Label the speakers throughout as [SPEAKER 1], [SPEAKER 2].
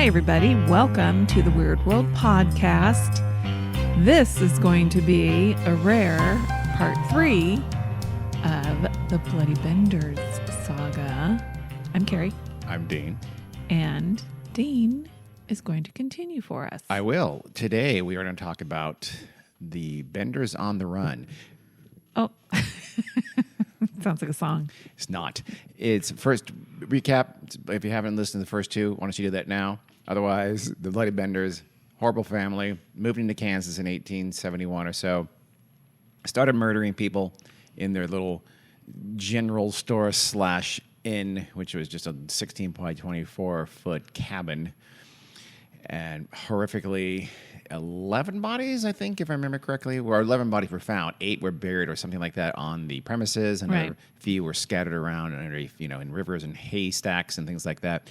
[SPEAKER 1] Hi, everybody. Welcome to the Weird World Podcast. This is going to be a rare part 3 of the Bloody Benders saga. I'm Carrie.
[SPEAKER 2] I'm Dean.
[SPEAKER 1] And Dean is going to continue for us.
[SPEAKER 2] I will. Today we are going to talk about the Benders on the Run.
[SPEAKER 1] Oh, sounds like a song.
[SPEAKER 2] It's not. It's first recap. If you haven't listened to the first two, why don't you do that now? Otherwise, the Bloody Benders, horrible family, moved into Kansas in 1871 or so, started murdering people in their little general store / inn, which was just a 16 by 24 foot cabin. And horrifically, 11 bodies, I think, if I remember correctly, or 11 bodies were found. 8 were buried or something like that on the premises, and
[SPEAKER 1] Right.
[SPEAKER 2] a few were scattered around in rivers and haystacks and things like that.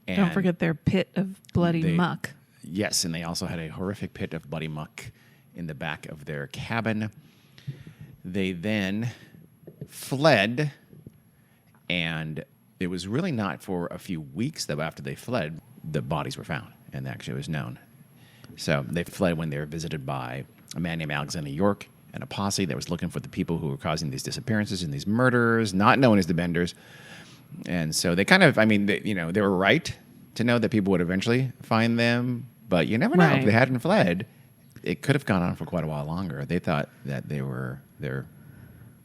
[SPEAKER 2] And
[SPEAKER 1] Don't forget their pit of bloody muck.
[SPEAKER 2] Yes, and they also had a horrific pit of bloody muck in the back of their cabin. They then fled, and it was really not for a few weeks, though, after they fled, the bodies were found, and actually it was known. So they fled when they were visited by a man named Alexander York and a posse that was looking for the people who were causing these disappearances and these murders, not known as the Benders. And so they kind of, they were right to know that people would eventually find them, but you never know.
[SPEAKER 1] Right.
[SPEAKER 2] If they hadn't fled, it could have gone on for quite a while longer. They thought that their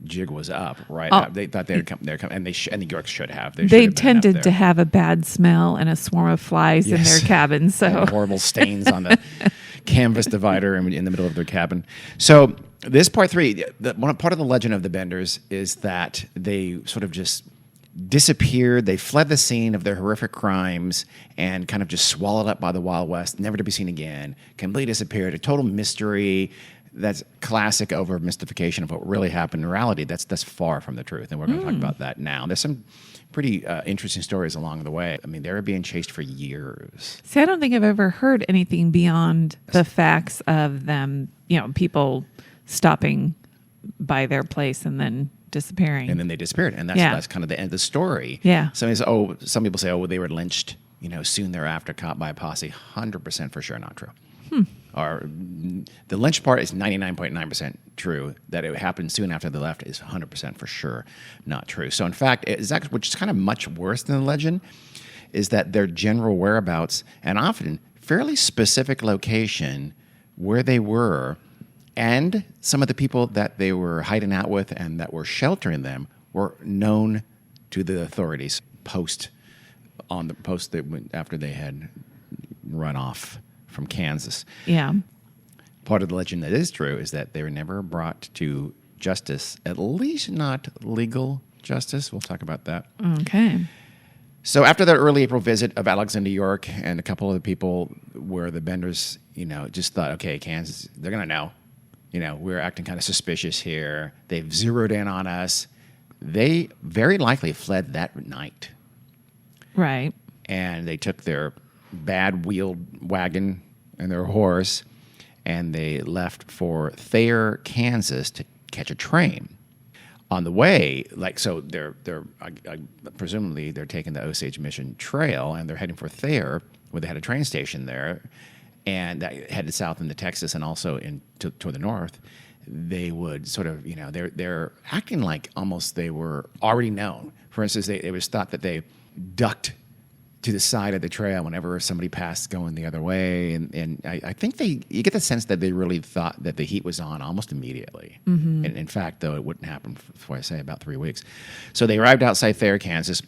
[SPEAKER 2] jig was up, right? They thought they'd come, and and the Yorks should have.
[SPEAKER 1] They tended to have a bad smell and a swarm of flies in their cabin. So
[SPEAKER 2] and horrible stains on the canvas divider in the middle of their cabin. So this part 3, part of the legend of the Benders is that they sort of just disappeared. They fled the scene of their horrific crimes and kind of just swallowed up by the Wild West, never to be seen again, completely disappeared, a total mystery. That's classic over mystification of what really happened in reality. That's far from the truth, and we're going to talk about that now. There's some pretty interesting stories along the way. I mean, they were being chased for years.
[SPEAKER 1] See, I don't think I've ever heard anything beyond the facts of them, people stopping by their place and then disappearing.
[SPEAKER 2] And then they disappeared, and that's kind of the end of the story.
[SPEAKER 1] Yeah.
[SPEAKER 2] Some people say, they were lynched, soon thereafter, caught by a posse. 100% for sure not true. Or the lynch part is 99.9% true. That it happened soon after they left is 100% for sure not true. So in fact, which is kind of much worse than the legend, is that their general whereabouts and often fairly specific location where they were, and some of the people that they were hiding out with and that were sheltering them were known to the authorities after they had run off from Kansas.
[SPEAKER 1] Yeah.
[SPEAKER 2] Part of the legend that is true is that they were never brought to justice, at least not legal justice. We'll talk about that.
[SPEAKER 1] Okay.
[SPEAKER 2] So after that early April visit of Alexander York and a couple of the people where the Benders, just thought, okay, Kansas, they're going to know. We're acting kind of suspicious here. They've zeroed in on us. They very likely fled that night.
[SPEAKER 1] Right.
[SPEAKER 2] And they took their bad wheeled wagon and their horse, and they left for Thayer, Kansas, to catch a train. On the way, they're presumably they're taking the Osage Mission Trail, and they're heading for Thayer, where they had a train station there, and that headed south into Texas and also toward the north. They would sort of, they're acting like almost they were already known. For instance, it was thought that they ducked to the side of the trail whenever somebody passed going the other way. And I think you get the sense that they really thought that the heat was on almost immediately. Mm-hmm. And in fact, though, it wouldn't happen for, I say, about 3 weeks. So they arrived outside Thayer, Kansas.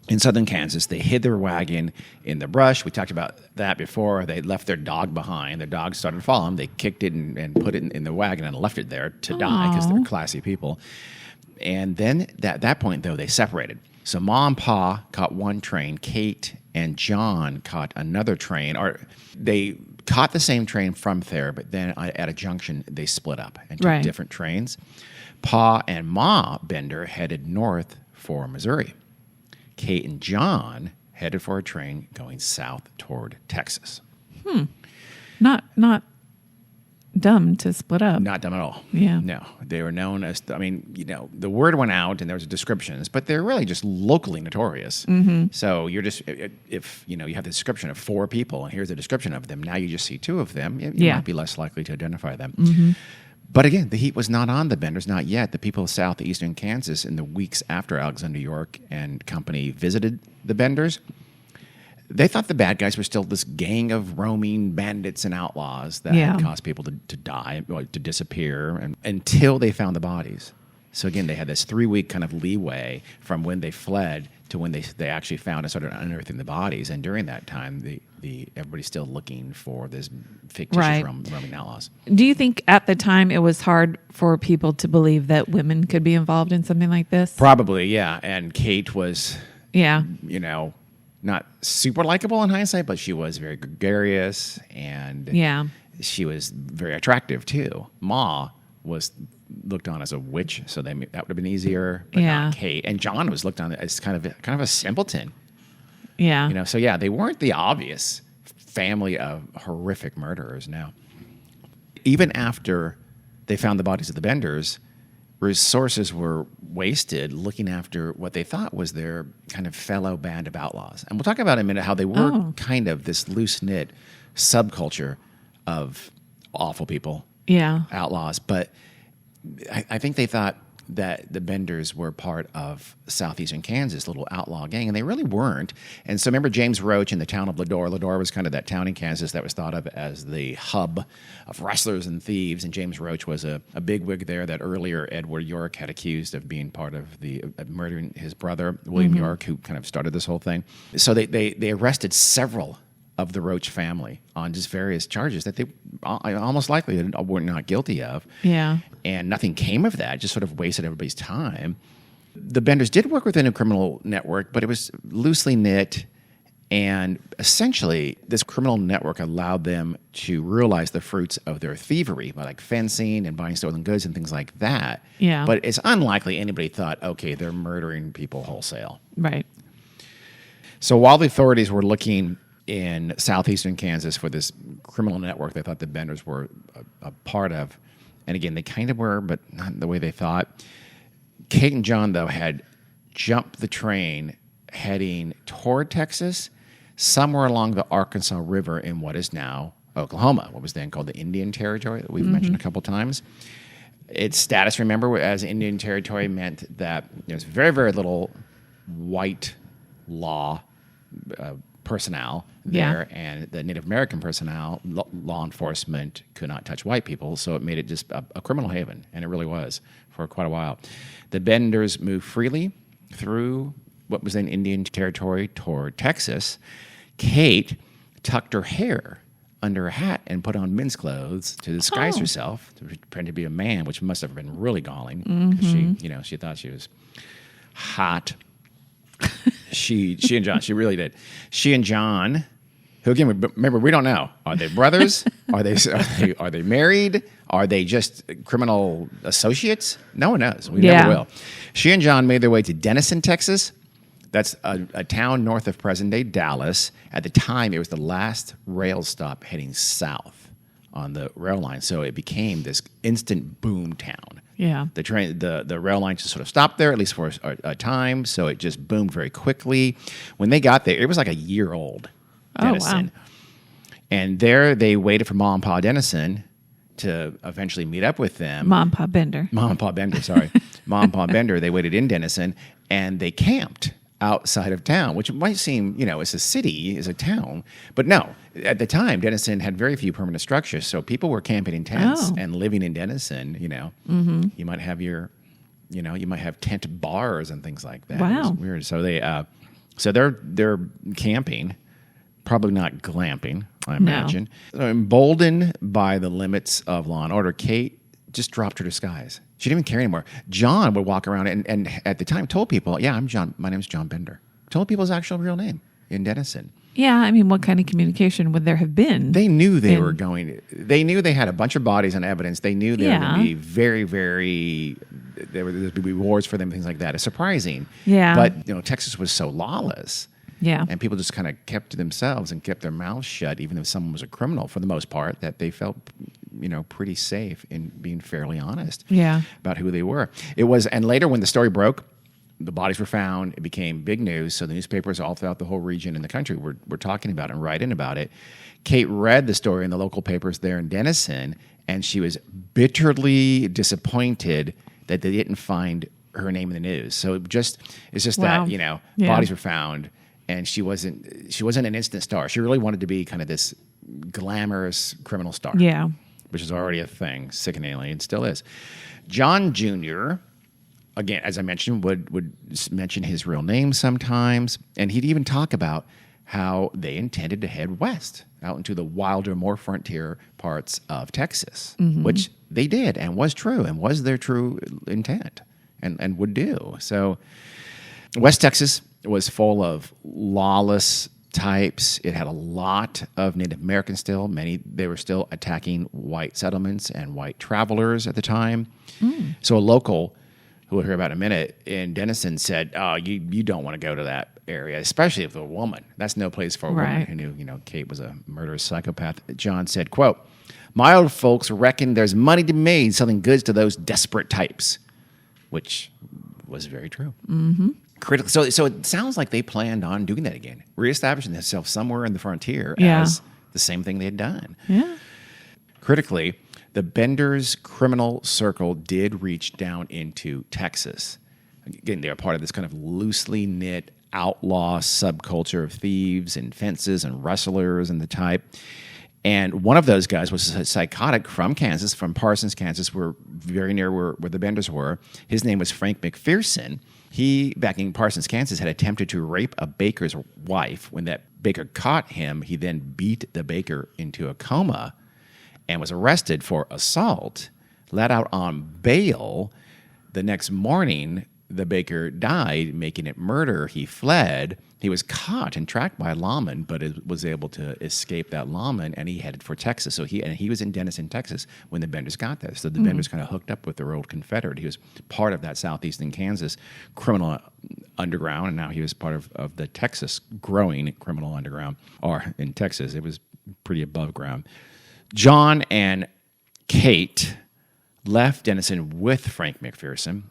[SPEAKER 2] In southern Kansas, they hid their wagon in the brush. We talked about that before. They left their dog behind. Their dog started to follow them. They kicked it and put it in the wagon and left it there to die because they're classy people. And then at that point, though, they separated. So Ma and Pa caught one train. Kate and John caught another train. Or they caught the same train from Thayer, but then at a junction, they split up and took different trains. Pa and Ma Bender headed north for Missouri. Kate and John headed for a train going south toward Texas.
[SPEAKER 1] Not dumb to split up.
[SPEAKER 2] Not dumb at all.
[SPEAKER 1] Yeah.
[SPEAKER 2] No, they were known as, the word went out and there was descriptions, but they're really just locally notorious. So you're just, if, you have the description of 4 people and here's the description of them, now you just see 2 of them, you might be less likely to identify them. But again, the heat was not on the Benders, not yet. The people of southeastern Kansas in the weeks after Alexander York and company visited the Benders, they thought the bad guys were still this gang of roaming bandits and outlaws that had caused people to die, or to disappear, until they found the bodies. So again, they had this 3-week kind of leeway from when they fled to when they actually found and started unearthing the bodies. And during that time, everybody's still looking for this fictitious roaming outlaws.
[SPEAKER 1] Do you think at the time it was hard for people to believe that women could be involved in something like this?
[SPEAKER 2] Probably, yeah. And Kate was, not super likable in hindsight, but she was very gregarious and she was very attractive too. Ma was looked on as a witch, so that would have been easier, but not Kate. And John was looked on as kind of a simpleton.
[SPEAKER 1] Yeah.
[SPEAKER 2] So they weren't the obvious family of horrific murderers. Now, even after they found the bodies of the Benders, resources were wasted looking after what they thought was their kind of fellow band of outlaws. And we'll talk about in a minute how they were kind of this loose-knit subculture of awful people, outlaws. But I think they thought that the Benders were part of southeastern Kansas, little outlaw gang, and they really weren't. And so remember James Roach in the town of Ladore. Ladore was kind of that town in Kansas that was thought of as the hub of rustlers and thieves, and James Roach was a bigwig there that earlier Edward York had accused of being part of murdering his brother, William York, who kind of started this whole thing. So they arrested several of the Roach family on just various charges that they almost likely were not guilty of.
[SPEAKER 1] Yeah.
[SPEAKER 2] And nothing came of that, just sort of wasted everybody's time. The Benders did work within a criminal network, but it was loosely knit. And essentially, this criminal network allowed them to realize the fruits of their thievery by fencing and buying stolen goods and things like that.
[SPEAKER 1] Yeah.
[SPEAKER 2] But it's unlikely anybody thought, okay, they're murdering people wholesale.
[SPEAKER 1] Right.
[SPEAKER 2] So while the authorities were looking in southeastern Kansas for this criminal network they thought the Benders were a part of, and again, they kind of were, but not the way they thought. Kate and John, though, had jumped the train heading toward Texas, somewhere along the Arkansas River in what is now Oklahoma, what was then called the Indian Territory that we've mentioned a couple times. Its status, remember, as Indian Territory meant that there was very, very little white law personnel there, and the Native American personnel, law enforcement, could not touch white people, so it made it just a criminal haven, and it really was for quite a while. The Benders moved freely through what was then Indian Territory toward Texas. Kate tucked her hair under her hat and put on men's clothes to disguise herself, to pretend to be a man, which must have been really galling, because she thought she was hot. She and John, she really did. She and John, who again, remember, we don't know. Are they brothers? Are they married? Are they just criminal associates? No one knows. We never will. She and John made their way to Denison, Texas. That's a town north of present-day Dallas. At the time, it was the last rail stop heading south on the rail line, so it became this instant boom town.
[SPEAKER 1] Yeah.
[SPEAKER 2] The rail line just sort of stopped there, at least for a time, so it just boomed very quickly. When they got there, it was like a year old, Denison.
[SPEAKER 1] Oh, wow.
[SPEAKER 2] And there they waited for Mom and Pa Denison to eventually meet up with them.
[SPEAKER 1] Mom and Pa Bender,
[SPEAKER 2] sorry. Mom and Pa Bender, they waited in Denison, and they camped outside of town, which might seem, it's a city, it's a town. But no, at the time, Denison had very few permanent structures. So people were camping in tents and living in Denison, You might have you might have tent bars and things like that.
[SPEAKER 1] Wow.
[SPEAKER 2] It was weird. So they're camping, probably not glamping, I imagine. No. So emboldened by the limits of law and order, Kate just dropped her disguise. She didn't even care anymore. John would walk around and at the time told people, I'm John. My name's John Bender. Told people his actual real name in Denison.
[SPEAKER 1] Yeah, I mean, what kind of communication would there have been?
[SPEAKER 2] They knew they were going. They knew they had a bunch of bodies and evidence. They knew they were going to be very, very. There would be rewards for them, things like that. It's surprising.
[SPEAKER 1] Yeah.
[SPEAKER 2] But Texas was so lawless.
[SPEAKER 1] Yeah.
[SPEAKER 2] And people just kind of kept to themselves and kept their mouths shut, even if someone was a criminal for the most part, that they felt pretty safe in being fairly honest
[SPEAKER 1] Yeah.
[SPEAKER 2] about who they were. And later when the story broke, the bodies were found. It became big news. So the newspapers all throughout the whole region and the country were talking about it and writing about it. Kate read the story in the local papers there in Denison, and she was bitterly disappointed that they didn't find her name in the news. So it's just
[SPEAKER 1] Wow.
[SPEAKER 2] that,
[SPEAKER 1] Yeah.
[SPEAKER 2] bodies were found, and she wasn't an instant star. She really wanted to be kind of this glamorous criminal star.
[SPEAKER 1] Yeah.
[SPEAKER 2] Which is already a thing, sickeningly, and still is. John Jr., again, as I mentioned, would mention his real name sometimes, and he'd even talk about how they intended to head west out into the wilder, more frontier parts of Texas, which they did and was true and was their true intent and would do. So West Texas was full of lawless types. It had a lot of Native Americans still. They were still attacking white settlements and white travelers at the time. So a local, who we'll hear about in a minute, in Denison said, "Oh, you don't want to go to that area, especially if you're a woman. That's no place for a woman."
[SPEAKER 1] Right.
[SPEAKER 2] Who knew, Kate was a murderous psychopath. John said, quote, "My old folks reckon there's money to be made selling goods to those desperate types," which was very true. Critical. So it sounds like they planned on doing that again, reestablishing themselves somewhere in the frontier as the same thing they had done.
[SPEAKER 1] Yeah.
[SPEAKER 2] Critically, the Benders criminal circle did reach down into Texas. Again, they're part of this kind of loosely knit outlaw subculture of thieves and fences and rustlers and the type. And one of those guys was a psychotic from Kansas, from Parsons, Kansas, very near where the Benders were. His name was Frank McPherson. He, back in Parsons, Kansas, had attempted to rape a baker's wife. When that baker caught him, he then beat the baker into a coma and was arrested for assault, let out on bail. The next morning, the baker died, making it murder. He fled. He was caught and tracked by a lawman, but was able to escape that lawman, and he headed for Texas. So he was in Denison, Texas, when the Benders got there. So the Benders kind of hooked up with their old Confederate. He was part of that southeastern Kansas criminal underground, and now he was part of the Texas growing criminal underground. Or in Texas, it was pretty above ground. John and Kate left Denison with Frank McPherson,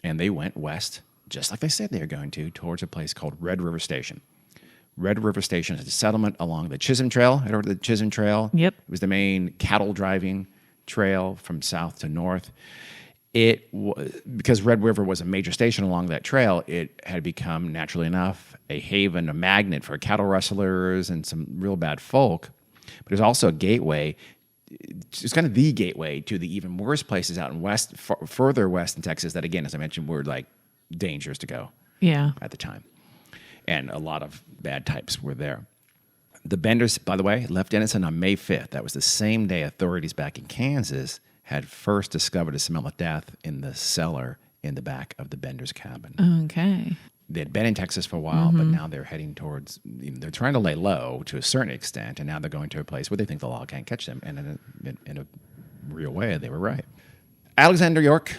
[SPEAKER 2] and they went west, just like they said they were going to, towards a place called Red River Station. Red River Station is a settlement along the Chisholm Trail. Head over to the Chisholm Trail.
[SPEAKER 1] Yep.
[SPEAKER 2] It was the main cattle driving trail from south to north. Because Red River was a major station along that trail, it had become, naturally enough, a haven, a magnet for cattle rustlers and some real bad folk. But it was also a gateway. It's kind of the gateway to the even worse places out in west, further west in Texas that, again, as I mentioned, were like dangerous to go at the time. And a lot of bad types were there. The Benders, by the way, left Denison on May 5th. That was the same day authorities back in Kansas had first discovered a smell of death in the cellar in the back of the Benders' cabin.
[SPEAKER 1] Okay.
[SPEAKER 2] They had been in Texas for a while, but now they're heading towards, they're trying to lay low to a certain extent, and now they're going to a place where they think the law can't catch them. And in a real way, they were right. Alexander York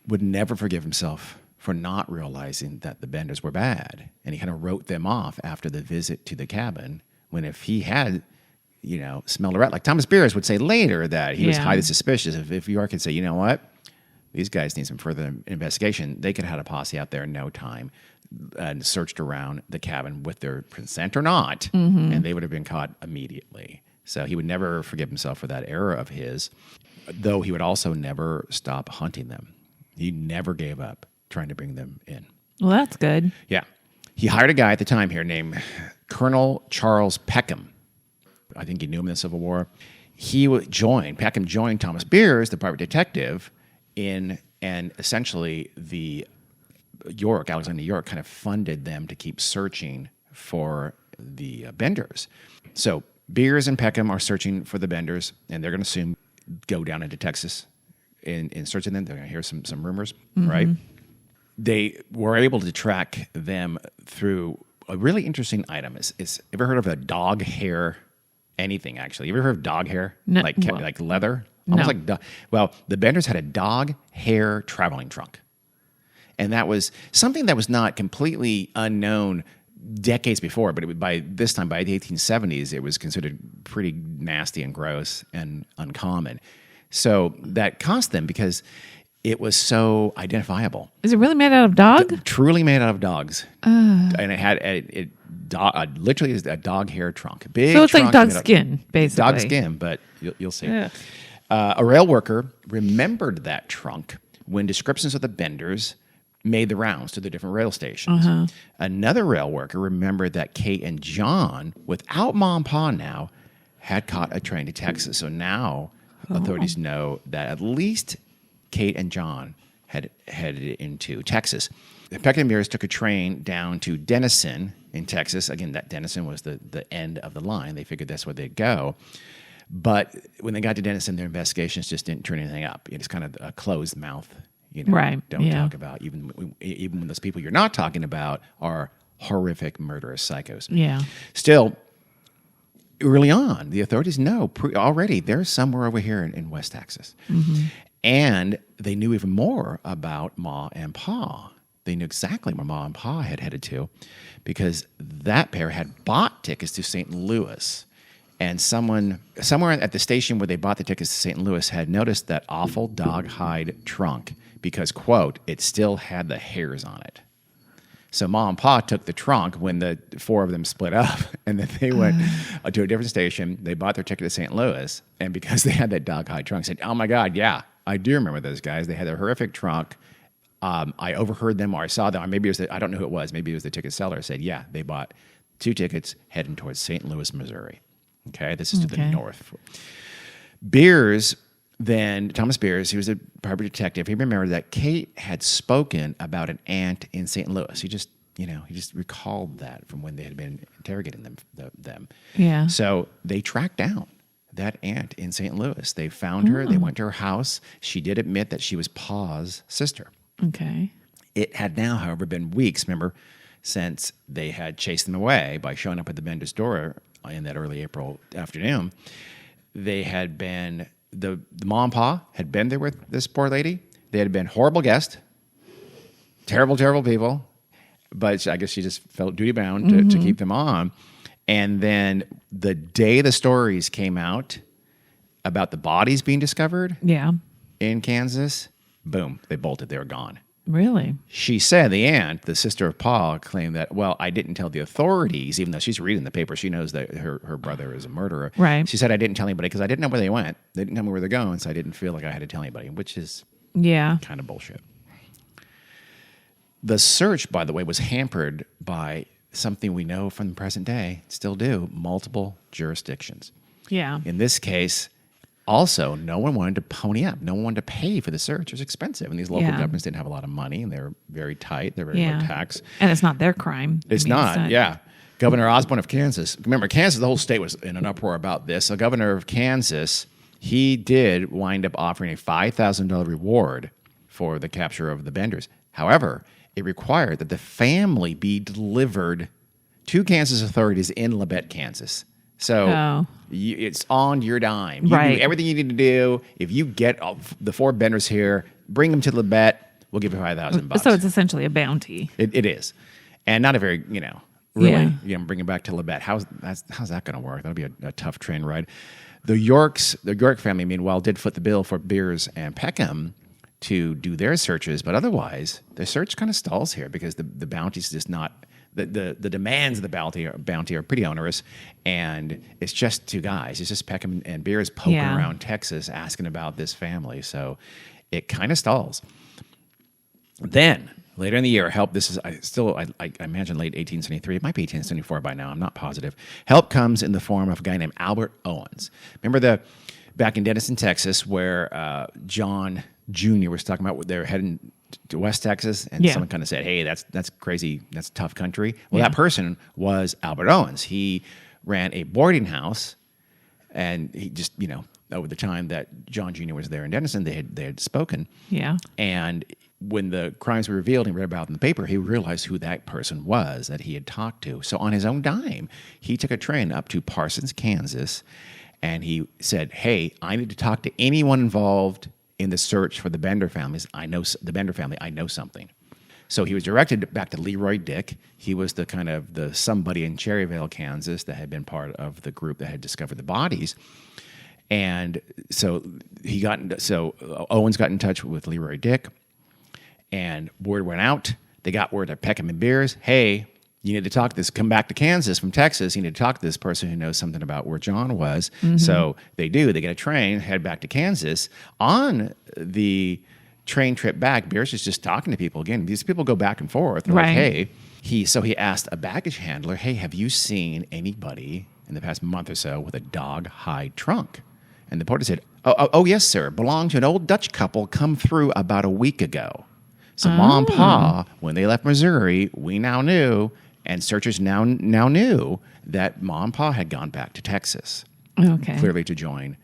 [SPEAKER 2] would never forgive himself for not realizing that the Benders were bad. And he kind of wrote them off after the visit to the cabin, when if he had, smelled a rat, like Thomas Beers would say later that he was highly suspicious. If York could say, you know what? These guys need some further investigation. They could have had a posse out there in no time and searched around the cabin with their consent or not, and they would have been caught immediately. So he would never forgive himself for that error of his, though he would also never stop hunting them. He never gave up trying to bring them in.
[SPEAKER 1] Well, that's good.
[SPEAKER 2] Yeah. He hired a guy at the time here named Colonel Charles Peckham. I think he knew him in the Civil War. Peckham joined Thomas Beers, the private detective, and essentially Alexander York kind of funded them to keep searching for the Benders. So Beers and Peckham are searching for the Benders, and they're going to soon go down into Texas in searching them. They're going to hear some rumors, right? They were able to track them through a really interesting item. Ever heard of a dog hair anything, actually? You ever heard of dog hair?
[SPEAKER 1] No,
[SPEAKER 2] like leather?
[SPEAKER 1] No.
[SPEAKER 2] Well, the Benders had a dog hair traveling trunk. And that was something that was not completely unknown decades before, but by this time, by the 1870s, it was considered pretty nasty and gross and uncommon. So that cost them because it was so identifiable.
[SPEAKER 1] Is it really made out of dog?
[SPEAKER 2] Truly made out of dogs. And it had literally is a dog hair trunk. Big
[SPEAKER 1] So it's like
[SPEAKER 2] trunk
[SPEAKER 1] dog
[SPEAKER 2] made
[SPEAKER 1] skin, basically.
[SPEAKER 2] Dog skin, but you'll see.
[SPEAKER 1] Yeah.
[SPEAKER 2] A rail worker remembered that trunk when descriptions of the benders made the rounds to the different rail stations. Another rail worker remembered that Kate and John, without Mom and Pa now, had caught a train to Texas. So now authorities know that at least Kate and John had headed into Texas. The Peck and Beers took a train down to Denison in Texas. Again, that Denison was the end of the line. They figured that's where they'd go. But when they got to Denison, their investigations just didn't turn anything up. It's kind of a closed mouth.
[SPEAKER 1] Right.
[SPEAKER 2] Don't talk about, even when those people you're not talking about are horrific murderous psychos.
[SPEAKER 1] Yeah.
[SPEAKER 2] Still, early on, the authorities know already there's somewhere over here in West Texas. And they knew even more about Ma and Pa. They knew exactly where Ma and Pa had headed to because that pair had bought tickets to St. Louis. And someone somewhere at the station where they bought the tickets to St. Louis had noticed that awful dog hide trunk because, quote, it still had the hairs on it. So Ma and Pa took the trunk when the four of them split up, and then they went to a different station. They bought their ticket to St. Louis, and because they had that dog hide trunk, said, "Oh my God, yeah, I do remember those guys. They had a horrific trunk. I overheard them, or I saw them, or maybe it was I don't know who it was. Maybe it was the ticket seller. Said, yeah, they bought 2 tickets heading towards St. Louis, Missouri. Okay, this is to the north. Beers." Then Thomas Beers, he was a private detective. He remembered that Kate had spoken about an aunt in St. Louis. He just recalled that from when they had been interrogating them.
[SPEAKER 1] Yeah.
[SPEAKER 2] So they tracked down that aunt in St. Louis. They found her. They went to her house. She did admit that she was Pa's sister.
[SPEAKER 1] Okay.
[SPEAKER 2] It had now, however, been weeks, remember, since they had chased them away by showing up at the Bender's door in that early April afternoon. They had been... The mom and pa had been there with this poor lady. They had been horrible guests, terrible, terrible people. But I guess she just felt duty bound to keep them on. And then the day the stories came out about the bodies being discovered in Kansas, boom, they bolted. They were gone.
[SPEAKER 1] Really?
[SPEAKER 2] She said, the aunt, the sister of Paul, claimed that, well, I didn't tell the authorities, even though she's reading the paper. She knows that her brother is a murderer.
[SPEAKER 1] Right.
[SPEAKER 2] She said, I didn't tell anybody because I didn't know where they went. They didn't tell me where they're going, so I didn't feel like I had to tell anybody, which is kind of bullshit. The search, by the way, was hampered by something we know from the present day, still do, multiple jurisdictions.
[SPEAKER 1] Yeah.
[SPEAKER 2] In this case... Also, no one wanted to pony up. No one wanted to pay for the search. It was expensive. And these local governments didn't have a lot of money, and they're very tight. They're very low tax.
[SPEAKER 1] And it's not their crime.
[SPEAKER 2] It's not, Governor Osborne of Kansas. Remember, Kansas, the whole state was in an uproar about this. So governor of Kansas, he did wind up offering a $5,000 reward for the capture of the Benders. However, it required that the family be delivered to Kansas authorities in Labette, Kansas. So it's on your dime. You do everything you need to do. If you get the 4 Benders here, bring them to Labette, we'll give you $5,000.
[SPEAKER 1] So it's essentially a bounty.
[SPEAKER 2] It is. And not a very, really, bring them back to Labette. How's that going to work? That'll be a tough train ride. The York family, meanwhile, did foot the bill for Beers and Peckham to do their searches, but otherwise, the search kind of stalls here because the bounty's just not... The demands of the bounty are pretty onerous, and it's just 2 guys. It's just Peckham and Beers poking around Texas asking about this family. So it kind of stalls. Then, later in the year, help, this is I imagine late 1873. It might be 1874 by now. I'm not positive. Help comes in the form of a guy named Albert Owens. Remember back in Denison, Texas, where John Jr. was talking about they're heading to West Texas, and someone kind of said, hey, that's crazy, that's tough country. Well, that person was Albert Owens. He ran a boarding house, and he just, over the time that John Jr. was there in Denison, they had spoken. Yeah. And when the crimes were revealed and read about in the paper, he realized who that person was that he had talked to. So on his own dime, he took a train up to Parsons, Kansas, and he said, hey, I need to talk to anyone involved in the search for the Bender families. I know the Bender family. I know something. So he was directed back to Leroy Dick. He was the kind of the somebody in Cherryvale, Kansas, that had been part of the group that had discovered the bodies. And so Owens got in touch with Leroy Dick, and word went out. They got word at Peckham and Beers, hey, you need to talk to this, come back to Kansas from Texas. You need to talk to this person who knows something about where John was. So they do. They get a train, head back to Kansas. On the train trip back, Beers is just talking to people. Again, these people go back and forth. They're like, hey, so he asked a baggage handler, hey, have you seen anybody in the past month or so with a dog hide trunk? And the porter said, oh, yes, sir. Belonged to an old Dutch couple come through about a week ago. So Mom and Pa, when they left Missouri, we now knew, and searchers now knew that Mom and Pa had gone back to Texas.
[SPEAKER 1] Okay.
[SPEAKER 2] Clearly to join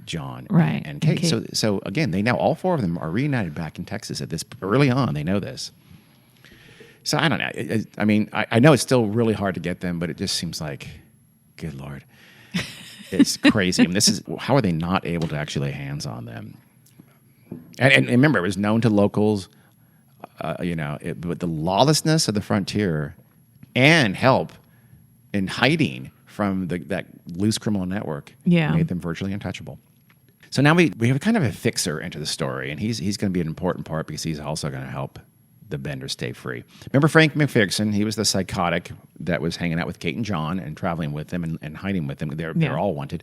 [SPEAKER 2] John and Kate.
[SPEAKER 1] And Kate.
[SPEAKER 2] So again, they now, all four of them are reunited back in Texas at this early on. They know this. So I don't know. I mean, I know it's still really hard to get them, but it just seems like, good Lord. It's crazy. I mean, how are they not able to actually lay hands on them? And remember, it was known to locals, but the lawlessness of the frontier and help in hiding from that loose criminal network made them virtually untouchable. So now we have kind of a fixer into the story, and he's going to be an important part because he's also going to help the Benders stay free. Remember Frank McPherson? He was the psychotic that was hanging out with Kate and John and traveling with them and hiding with them. They're all wanted.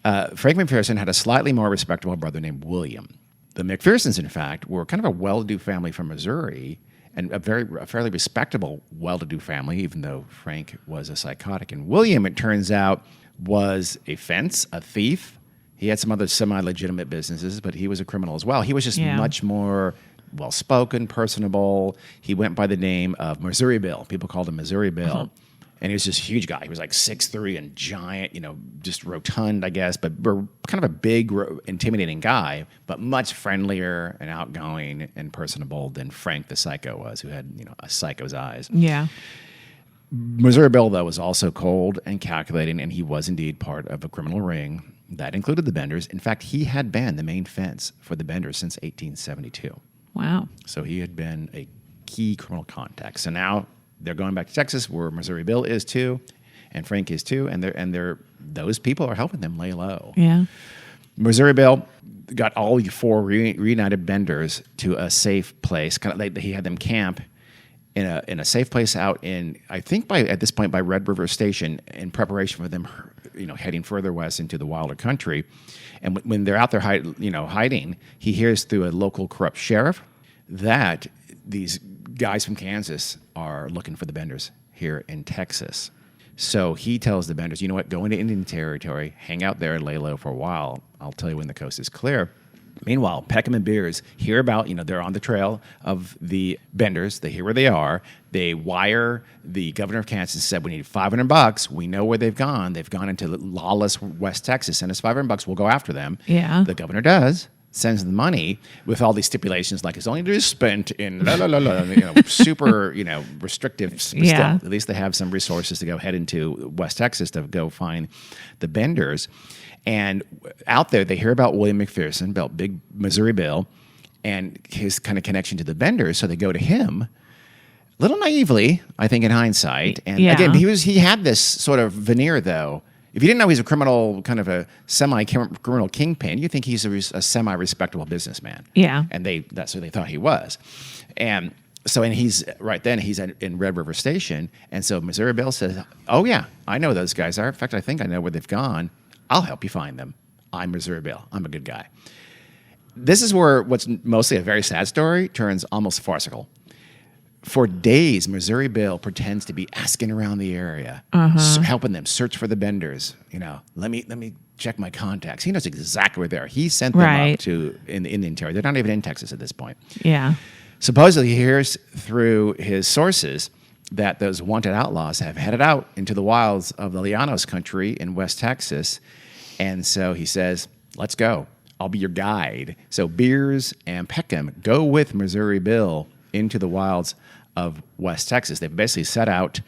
[SPEAKER 2] Frank McPherson had a slightly more respectable brother named William. The McPhersons, in fact, were kind of a well-to-do family from Missouri, and a fairly respectable, well-to-do family, even though Frank was a psychotic. And William, it turns out, was a fence, a thief. He had some other semi-legitimate businesses, but he was a criminal as well. He was just much more well-spoken, personable. He went by the name of Missouri Bill. People called him Missouri Bill. And he was this huge guy. He was like 6'3" and giant, just rotund, I guess, but kind of a big, intimidating guy, but much friendlier and outgoing and personable than Frank the Psycho was, who had, a psycho's eyes.
[SPEAKER 1] Yeah.
[SPEAKER 2] Missouri Bill, though, was also cold and calculating, and he was indeed part of a criminal ring that included the Benders. In fact, he had been the main fence for the Benders since 1872.
[SPEAKER 1] Wow.
[SPEAKER 2] So he had been a key criminal contact. So now they're going back to Texas, where Missouri Bill is too, and Frank is too, and those people are helping them lay low.
[SPEAKER 1] Yeah.
[SPEAKER 2] Missouri Bill got all four reunited Benders to a safe place. He had them camp in a safe place out in, I think at this point by Red River Station, in preparation for them, heading further west into the wilder country. And when they're out there hiding, he hears through a local corrupt sheriff that these guys from Kansas are looking for the Benders here in Texas. So he tells the Benders, you know what, go into Indian Territory, hang out there and lay low for a while. I'll tell you when the coast is clear. Meanwhile, Peckham and Beers hear about, they're on the trail of the Benders. They hear where they are. They wire the governor of Kansas, said, we need $500. We know where they've gone. They've gone into lawless West Texas. Send us $500. We'll go after them.
[SPEAKER 1] Yeah.
[SPEAKER 2] The governor does. Sends the money with all these stipulations, like it's only to be spent in super, restrictive. But still, at least they have some resources to go head into West Texas to go find the Benders. And out there, they hear about William McPherson, about Big Missouri Bill, and his kind of connection to the Benders. So they go to him, a little naively, I think, in hindsight. And again, he had this sort of veneer, though. If you didn't know he's a criminal, kind of a semi-criminal kingpin, you think he's a semi-respectable businessman. Yeah. And that's what they thought he was. And so, he's in Red River Station. And so Missouri Bill says, oh, yeah, I know those guys are. In fact, I think I know where they've gone. I'll help you find them. I'm Missouri Bill. I'm a good guy. This is where what's mostly a very sad story turns almost farcical. For days, Missouri Bill pretends to be asking around the area, helping them search for the Benders. Let me check my contacts. He knows exactly where they are. He sent them up in the Indian Territory. They're not even in Texas at this point.
[SPEAKER 1] Yeah.
[SPEAKER 2] Supposedly, he hears through his sources that those wanted outlaws have headed out into the wilds of the Llanos country in West Texas. And so he says, let's go. I'll be your guide. So Beers and Peckham go with Missouri Bill into the wilds of West Texas. They've basically set out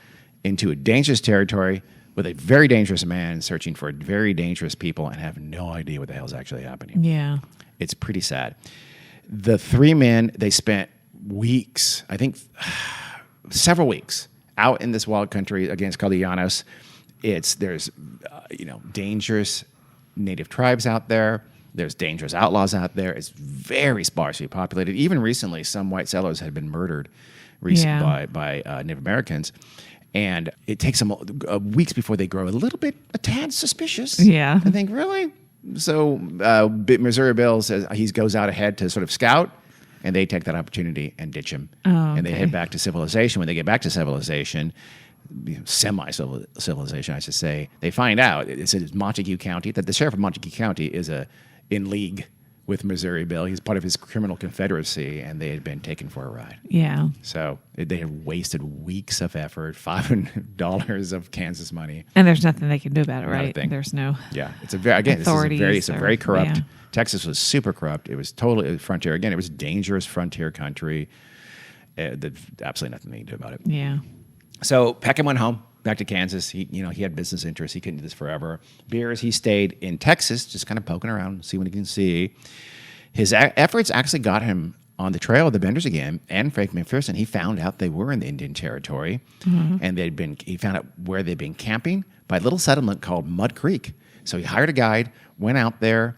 [SPEAKER 2] into a dangerous territory with a very dangerous man searching for very dangerous people and have no idea what the hell is actually happening.
[SPEAKER 1] Yeah.
[SPEAKER 2] It's pretty sad. The three men, they spent weeks, I think several weeks out in this wild country against called the Llanos. There's dangerous native tribes out there. There's dangerous outlaws out there. It's very sparsely populated. Even recently, some white settlers had been murdered by Native Americans. And it takes them weeks before they grow a tad suspicious.
[SPEAKER 1] Yeah.
[SPEAKER 2] I think, really? So Missouri Bill says he goes out ahead to sort of scout, and they take that opportunity and ditch him. And they head back to civilization. When they get back to civilization, semi-civilization, I should say, they find out it's Montague County, that the sheriff of Montague County is in league with Missouri Bill. He's part of his criminal confederacy, and they had been taken for a ride.
[SPEAKER 1] Yeah.
[SPEAKER 2] So they had wasted weeks of effort, $500 of Kansas money.
[SPEAKER 1] And there's nothing they can do about it,
[SPEAKER 2] Not a
[SPEAKER 1] right?
[SPEAKER 2] thing.
[SPEAKER 1] It's no
[SPEAKER 2] authorities. It's a very corrupt.
[SPEAKER 1] Yeah.
[SPEAKER 2] Texas was super corrupt. It was totally frontier. Again, it was dangerous frontier country. Absolutely nothing they can do about it.
[SPEAKER 1] Yeah.
[SPEAKER 2] So Peckham went home, back to Kansas. He had business interests. He couldn't do this forever. Beers, he stayed in Texas, just kind of poking around, see what he can see. His efforts actually got him on the trail of the Benders again, and Frank McPherson. He found out they were in the Indian Territory, and he found out where they'd been camping by a little settlement called Mud Creek. So he hired a guide, went out there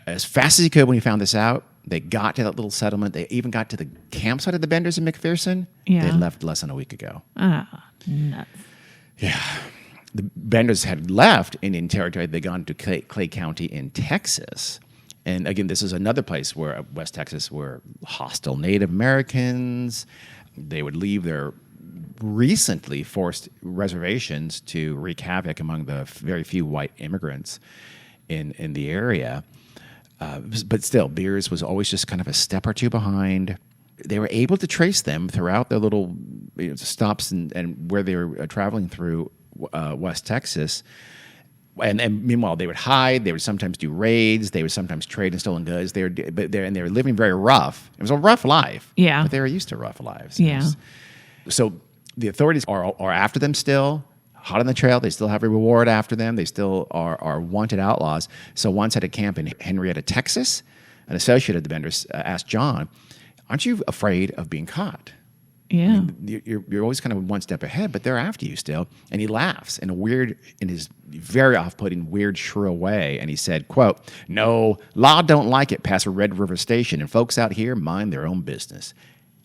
[SPEAKER 2] as fast as he could when he found this out. They got to that little settlement. They even got to the campsite of the Benders and McPherson.
[SPEAKER 1] Yeah.
[SPEAKER 2] They left less than a week ago.
[SPEAKER 1] Nuts.
[SPEAKER 2] Yeah. The Benders had left Indian Territory. They'd gone to Clay County in Texas. And again, this is another place where West Texas were hostile Native Americans. They would leave their recently forced reservations to wreak havoc among the very few white immigrants in the area. But still, Beers was always just kind of a step or two behind. They were able to trace them throughout their little stops and where they were traveling through West Texas. And meanwhile, they would hide. They would sometimes do raids. They would sometimes trade in stolen goods. They were living very rough. It was a rough life.
[SPEAKER 1] Yeah,
[SPEAKER 2] but they were used to rough lives.
[SPEAKER 1] Yeah.
[SPEAKER 2] So the authorities are after them still. Hot on the trail. They still have a reward after them. They still are wanted outlaws. So once at a camp in Henrietta, Texas, an associate of the Benders asked John, "Aren't you afraid of being caught?"
[SPEAKER 1] Yeah.
[SPEAKER 2] I mean, you're always kind of one step ahead, but they're after you still. And he laughs in his very off-putting, weird, shrill way. And he said, quote, "No, law don't like it past Red River Station, and folks out here mind their own business."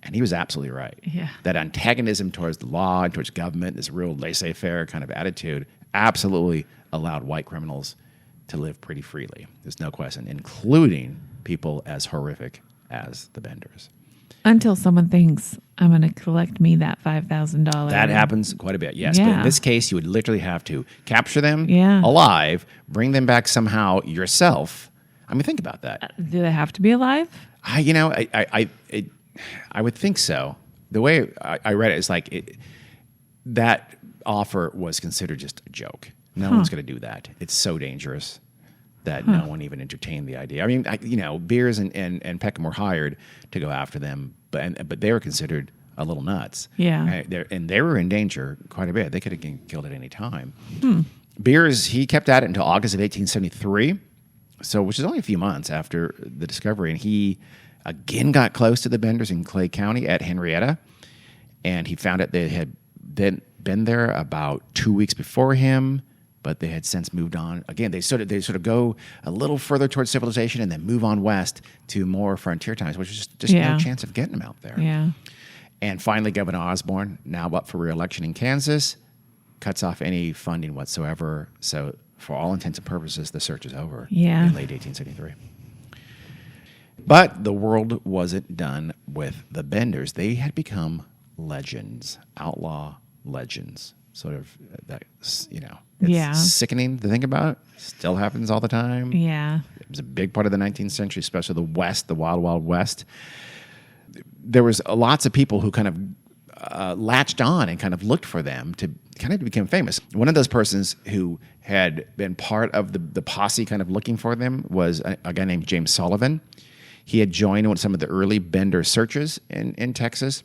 [SPEAKER 2] And he was absolutely right.
[SPEAKER 1] Yeah.
[SPEAKER 2] That antagonism towards the law and towards government, this real laissez-faire kind of attitude, absolutely allowed white criminals to live pretty freely. There's no question, including people as horrific as the Benders.
[SPEAKER 1] Until someone thinks, I'm going to collect me that $5,000.
[SPEAKER 2] That happens quite a bit, yes.
[SPEAKER 1] Yeah.
[SPEAKER 2] But in this case, you would literally have to capture them
[SPEAKER 1] Yeah.
[SPEAKER 2] alive, bring them back somehow yourself. I mean, think about that.
[SPEAKER 1] Do they have to be alive?
[SPEAKER 2] I would think so. The way I read it is like that offer was considered just a joke. No one's going to do that. It's so dangerous that no one even entertained the idea. I mean, Beers and Peckham were hired to go after them, but they were considered a little nuts.
[SPEAKER 1] Yeah.
[SPEAKER 2] And they were in danger quite a bit. They could have been killed at any time. Beers, he kept at it until August of 1873, which is only a few months after the discovery, and he again got close to the Benders in Clay County at Henrietta, and he found out they had been there about 2 weeks before him, but they had since moved on. Again, they sort of go a little further towards civilization and then move on west to more frontier times, which was just no chance of getting them out there.
[SPEAKER 1] Yeah.
[SPEAKER 2] And finally, Governor Osborne, now up for re-election in Kansas, cuts off any funding whatsoever. So for all intents and purposes, the search is over in late 1873. But the world wasn't done with the Benders. They had become legends, outlaw legends. Sort of it's sickening to think about. Still happens all the time.
[SPEAKER 1] Yeah.
[SPEAKER 2] It was a big part of the 19th century, especially the West, the Wild, Wild West. There was lots of people who kind of latched on and kind of looked for them to kind of become famous. One of those persons who had been part of the posse kind of looking for them was a guy named James Sullivan. He had joined some of the early Bender searches in Texas,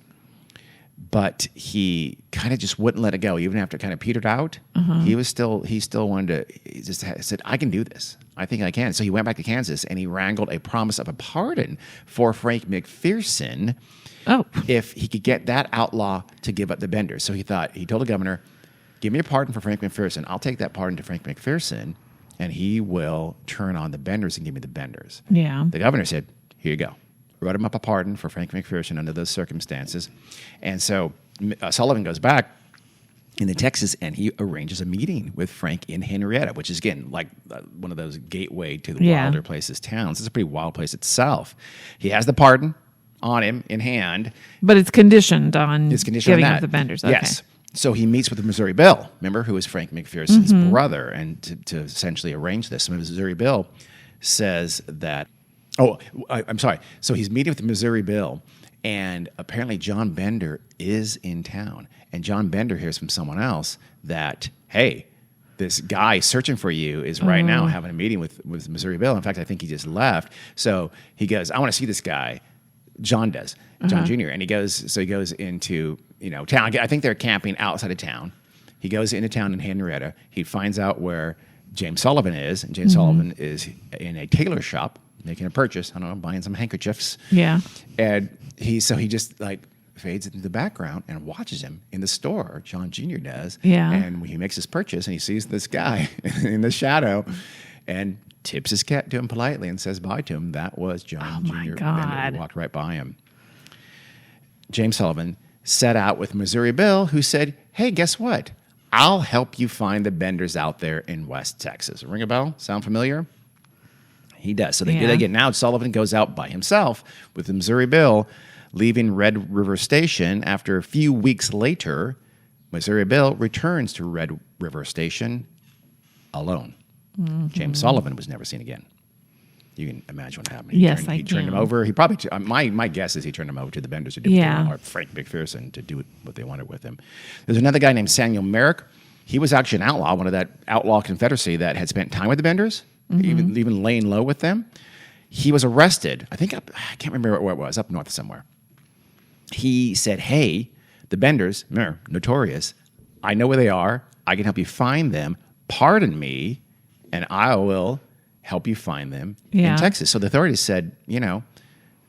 [SPEAKER 2] but he kind of just wouldn't let it go. Even after it kind of petered out, he still wanted to. He just said, "I can do this. I think I can. So he went back to Kansas and he wrangled a promise of a pardon for Frank McPherson
[SPEAKER 1] Oh.
[SPEAKER 2] if he could get that outlaw to give up the benders. So he told the governor, give me a pardon for Frank McPherson. I'll take that pardon to Frank McPherson, and he will turn on the benders and give me the benders.
[SPEAKER 1] Yeah.
[SPEAKER 2] The governor said, here you go. Wrote him up a pardon for Frank McPherson under those circumstances. And so Sullivan goes back into Texas, and he arranges a meeting with Frank in Henrietta, which is, again, like one of those gateway to the wilder places towns. It's a pretty wild place itself. He has the pardon on him in hand.
[SPEAKER 1] But it's conditioned on giving
[SPEAKER 2] that.
[SPEAKER 1] up the benders. Okay.
[SPEAKER 2] Yes. So he meets with the Missouri Bill, remember, who is Frank McPherson's brother, and to essentially arrange this. So Missouri Bill says that, I'm sorry. So he's meeting with the Missouri Bill, and apparently John Bender is in town. And John Bender hears from someone else that, hey, this guy searching for you is right now having a meeting with Missouri Bill. In fact, I think he just left. So he goes, I want to see this guy. John does, John Jr. And he goes into, town. I think they're camping outside of town. He goes into town in Henrietta. He finds out where James Sullivan is. And James Sullivan is in a tailor shop making a purchase. I don't know, buying some handkerchiefs.
[SPEAKER 1] Yeah.
[SPEAKER 2] And he just like fades into the background and watches him in the store. John Jr. does.
[SPEAKER 1] Yeah.
[SPEAKER 2] And when he makes his purchase and he sees this guy in the shadow and tips his cap to him politely and says bye to him. That was John Jr. Bender, who walked right by him. James Sullivan set out with Missouri Bill, who said, hey, guess what? I'll help you find the Benders out there in West Texas. Ring a bell? Sound familiar? He does. So they did again. Now Sullivan goes out by himself with the Missouri Bill, leaving Red River Station. After a few weeks later, Missouri Bill returns to Red River Station alone. James Sullivan was never seen again. You can imagine what happened. He turned him over. He probably, my guess is he turned him over to the Benders to do or Frank McPherson to do what they wanted with him. There's another guy named Samuel Merrick. He was actually an outlaw, one of that outlaw confederacy that had spent time with the Benders, even laying low with them. He was arrested. I can't remember where it was, up north somewhere. He said, hey, the Benders, notorious, I know where they are. I can help you find them. Pardon me, and I will help you find them in Texas. So the authorities said,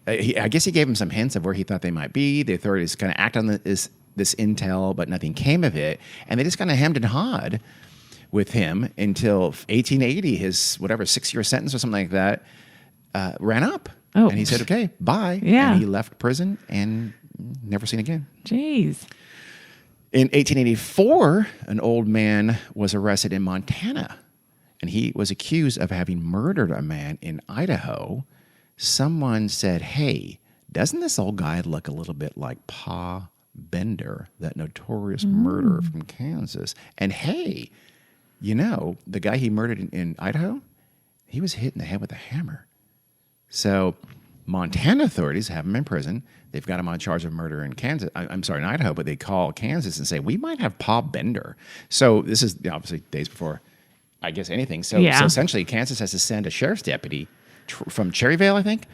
[SPEAKER 2] I guess he gave him some hints of where he thought they might be. The authorities kind of acted on this intel, but nothing came of it. And they just kind of hemmed and hawed with him until 1880, his 6-year sentence or something like that ran up.
[SPEAKER 1] Oh.
[SPEAKER 2] And he said, okay, bye.
[SPEAKER 1] Yeah.
[SPEAKER 2] And he left prison and never seen again.
[SPEAKER 1] Jeez.
[SPEAKER 2] In 1884, an old man was arrested in Montana, and he was accused of having murdered a man in Idaho. Someone said, hey, doesn't this old guy look a little bit like Pa Bender, that notorious murderer from Kansas? And hey, the guy he murdered in Idaho, he was hit in the head with a hammer. So Montana authorities have him in prison. They've got him on charge of murder in Kansas. In Idaho, but they call Kansas and say, we might have Pa Bender. So this is obviously days before, I guess, anything. So essentially, Kansas has to send a sheriff's deputy from Cherryvale, I think,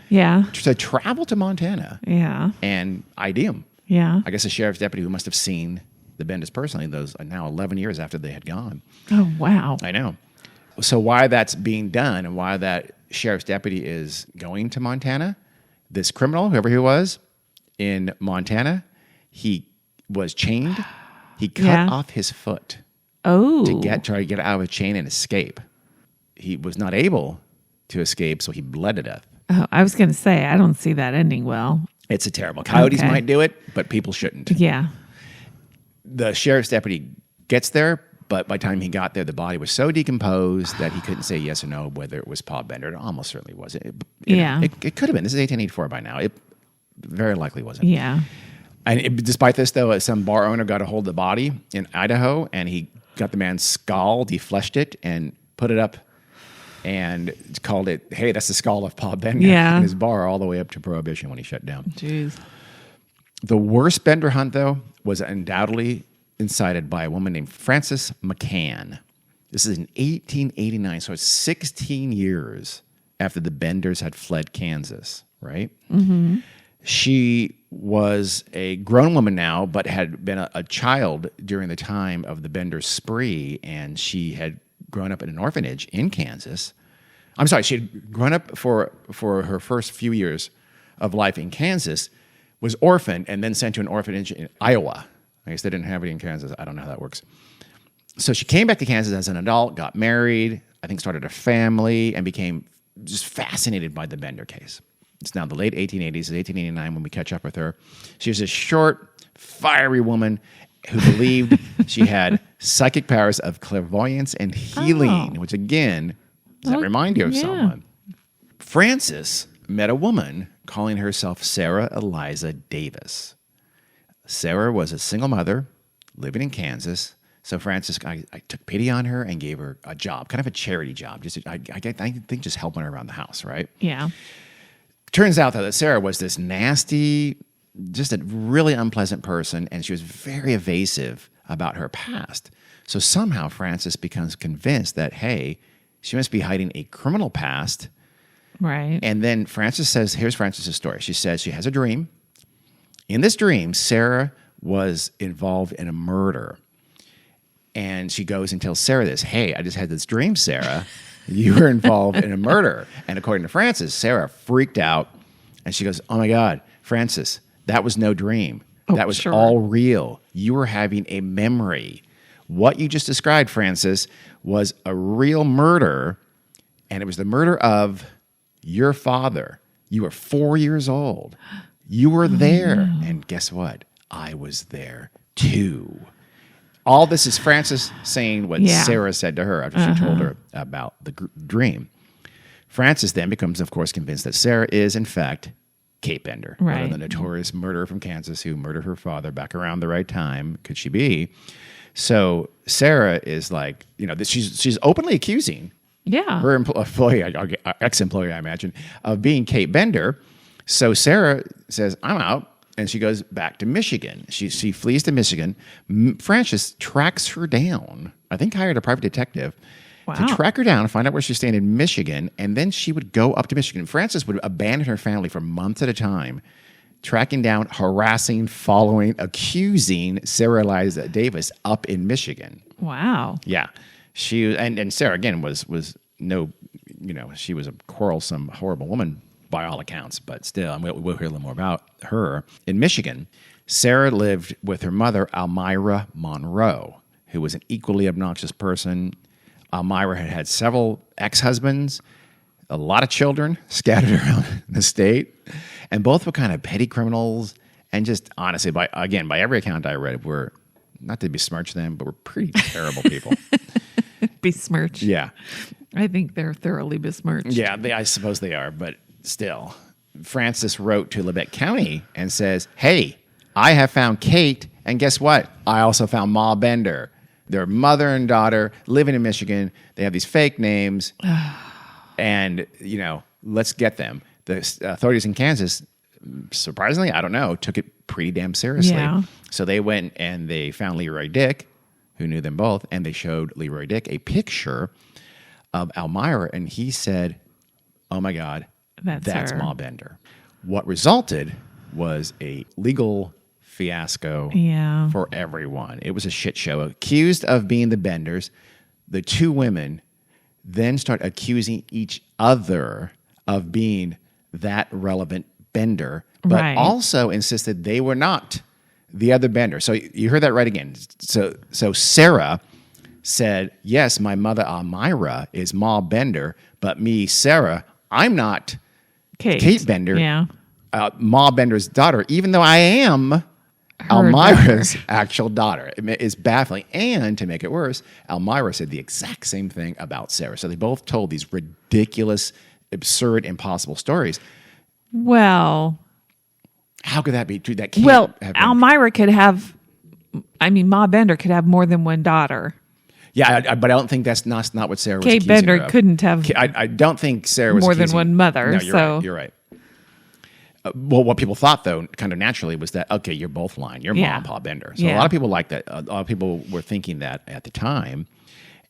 [SPEAKER 2] to travel to Montana and ID him.
[SPEAKER 1] Yeah.
[SPEAKER 2] I guess a sheriff's deputy who must have seen the Benders personally, those are now 11 years after they had gone.
[SPEAKER 1] Oh, wow.
[SPEAKER 2] I know. So why that's being done and why that sheriff's deputy is going to Montana, this criminal, whoever he was, in Montana, he was chained. He cut off his foot to try to get out of a chain and escape. He was not able to escape, so he bled to death.
[SPEAKER 1] Oh, I was going to say, I don't see that ending well.
[SPEAKER 2] It's a terrible. Coyotes might do it, but people shouldn't.
[SPEAKER 1] Yeah.
[SPEAKER 2] The sheriff's deputy gets there, but by the time he got there, the body was so decomposed that he couldn't say yes or no whether it was Pa Bender. It almost certainly wasn't. It could have been. This is 1884 by now. It very likely wasn't.
[SPEAKER 1] Yeah.
[SPEAKER 2] And despite this, though, some bar owner got a hold of the body in Idaho, and he got the man's skull, defleshed it, and put it up and called it, hey, that's the skull of Pa Bender in his bar all the way up to Prohibition when he shut down.
[SPEAKER 1] Jeez.
[SPEAKER 2] The worst Bender hunt, though, was undoubtedly incited by a woman named Frances McCann. This is in 1889, so it's 16 years after the Benders had fled Kansas, right? Mm-hmm. She was a grown woman now, but had been a child during the time of the Bender spree, and she had grown up in an orphanage in Kansas I'm sorry, she had grown up for her first few years of life in Kansas, was orphaned, and then sent to an orphanage in Iowa. I guess they didn't have it in Kansas. I don't know how that works. So she came back to Kansas as an adult, got married, I think started a family, and became just fascinated by the Bender case. It's now the late 1880s, 1889 when we catch up with her. She was a short, fiery woman who believed she had psychic powers of clairvoyance and healing, which again, does that remind you of someone? Frances met a woman calling herself Sarah Eliza Davis. Sarah was a single mother living in Kansas. So Frances, I took pity on her and gave her a job, kind of a charity job. I think just helping her around the house, right?
[SPEAKER 1] Yeah.
[SPEAKER 2] Turns out, though, that Sarah was this nasty, just a really unpleasant person, and she was very evasive about her past. So somehow Frances becomes convinced that, hey, she must be hiding a criminal past.
[SPEAKER 1] Right.
[SPEAKER 2] And then Frances says, here's Frances' story. She says she has a dream. In this dream, Sarah was involved in a murder. And she goes and tells Sarah this, hey, I just had this dream, Sarah. You were involved in a murder. And according to Frances, Sarah freaked out. And she goes, oh, my God, Frances, that was no dream. That was all real. You were having a memory. What you just described, Frances, was a real murder. And it was the murder of your father. You were 4 years old. You were there. No. And guess what? I was there, too. All this is Frances saying what Sarah said to her after she told her about the dream. Frances then becomes, of course, convinced that Sarah is, in fact, Kate Bender, the notorious murderer from Kansas who murdered her father back around the right time. Could she be? So Sarah is like, she's openly accusing her employee, ex-employee, I imagine, of being Kate Bender. So Sarah says, I'm out. And she goes back to Michigan. She flees to Michigan. Frances tracks her down. I think hired a private detective to track her down and find out where she's staying in Michigan. And then she would go up to Michigan. Frances would abandon her family for months at a time, tracking down, harassing, following, accusing Sarah Eliza Davis up in Michigan.
[SPEAKER 1] Wow.
[SPEAKER 2] Yeah. She and Sarah, again, was no, she was a quarrelsome, horrible woman by all accounts, but still, and we'll hear a little more about her. In Michigan, Sarah lived with her mother, Elmira Monroe, who was an equally obnoxious person. Elmira had several ex-husbands, a lot of children scattered around the state, and both were kind of petty criminals, and just honestly, by every account I read, were, not to besmirch them, but were pretty terrible people.
[SPEAKER 1] Besmirch.
[SPEAKER 2] Yeah.
[SPEAKER 1] I think they're thoroughly besmirched.
[SPEAKER 2] Yeah, I suppose they are, but still, Frances wrote to Labette County and says, hey, I have found Kate, and guess what? I also found Ma Bender. They're mother and daughter living in Michigan. They have these fake names, and, let's get them. The authorities in Kansas, surprisingly, I don't know, took it pretty damn seriously.
[SPEAKER 1] Yeah.
[SPEAKER 2] So they went and they found Leroy Dick, who knew them both, and they showed Leroy Dick a picture of Elmira, and he said, oh, my God, that's Ma Bender. What resulted was a legal fiasco for everyone. It was a shit show. Accused of being the Benders, the two women then start accusing each other of being that relevant Bender, but also insisted they were not the other Bender. So you heard that right again. So Sarah said, yes, my mother Elmira is Ma Bender, but me, Sarah, I'm not Kate Bender, Ma Bender's daughter, even though I am Elmira's actual daughter. It is baffling. And to make it worse, Elmira said the exact same thing about Sarah. So they both told these ridiculous, absurd, impossible stories.
[SPEAKER 1] Well,
[SPEAKER 2] how could that be true? That can't have been.
[SPEAKER 1] Elmira could have, Ma Bender could have more than one daughter.
[SPEAKER 2] Yeah, but I don't think that's not what Sarah was
[SPEAKER 1] Kate
[SPEAKER 2] accusing
[SPEAKER 1] Bender
[SPEAKER 2] her of.
[SPEAKER 1] Couldn't have.
[SPEAKER 2] I don't think Sarah was
[SPEAKER 1] more
[SPEAKER 2] accusing,
[SPEAKER 1] than one mother.
[SPEAKER 2] No, you're right. Well, what people thought, though, kind of naturally, was that, okay, you're both lying. You're Ma and Pa Bender. So a lot of people like that. A lot of people were thinking that at the time.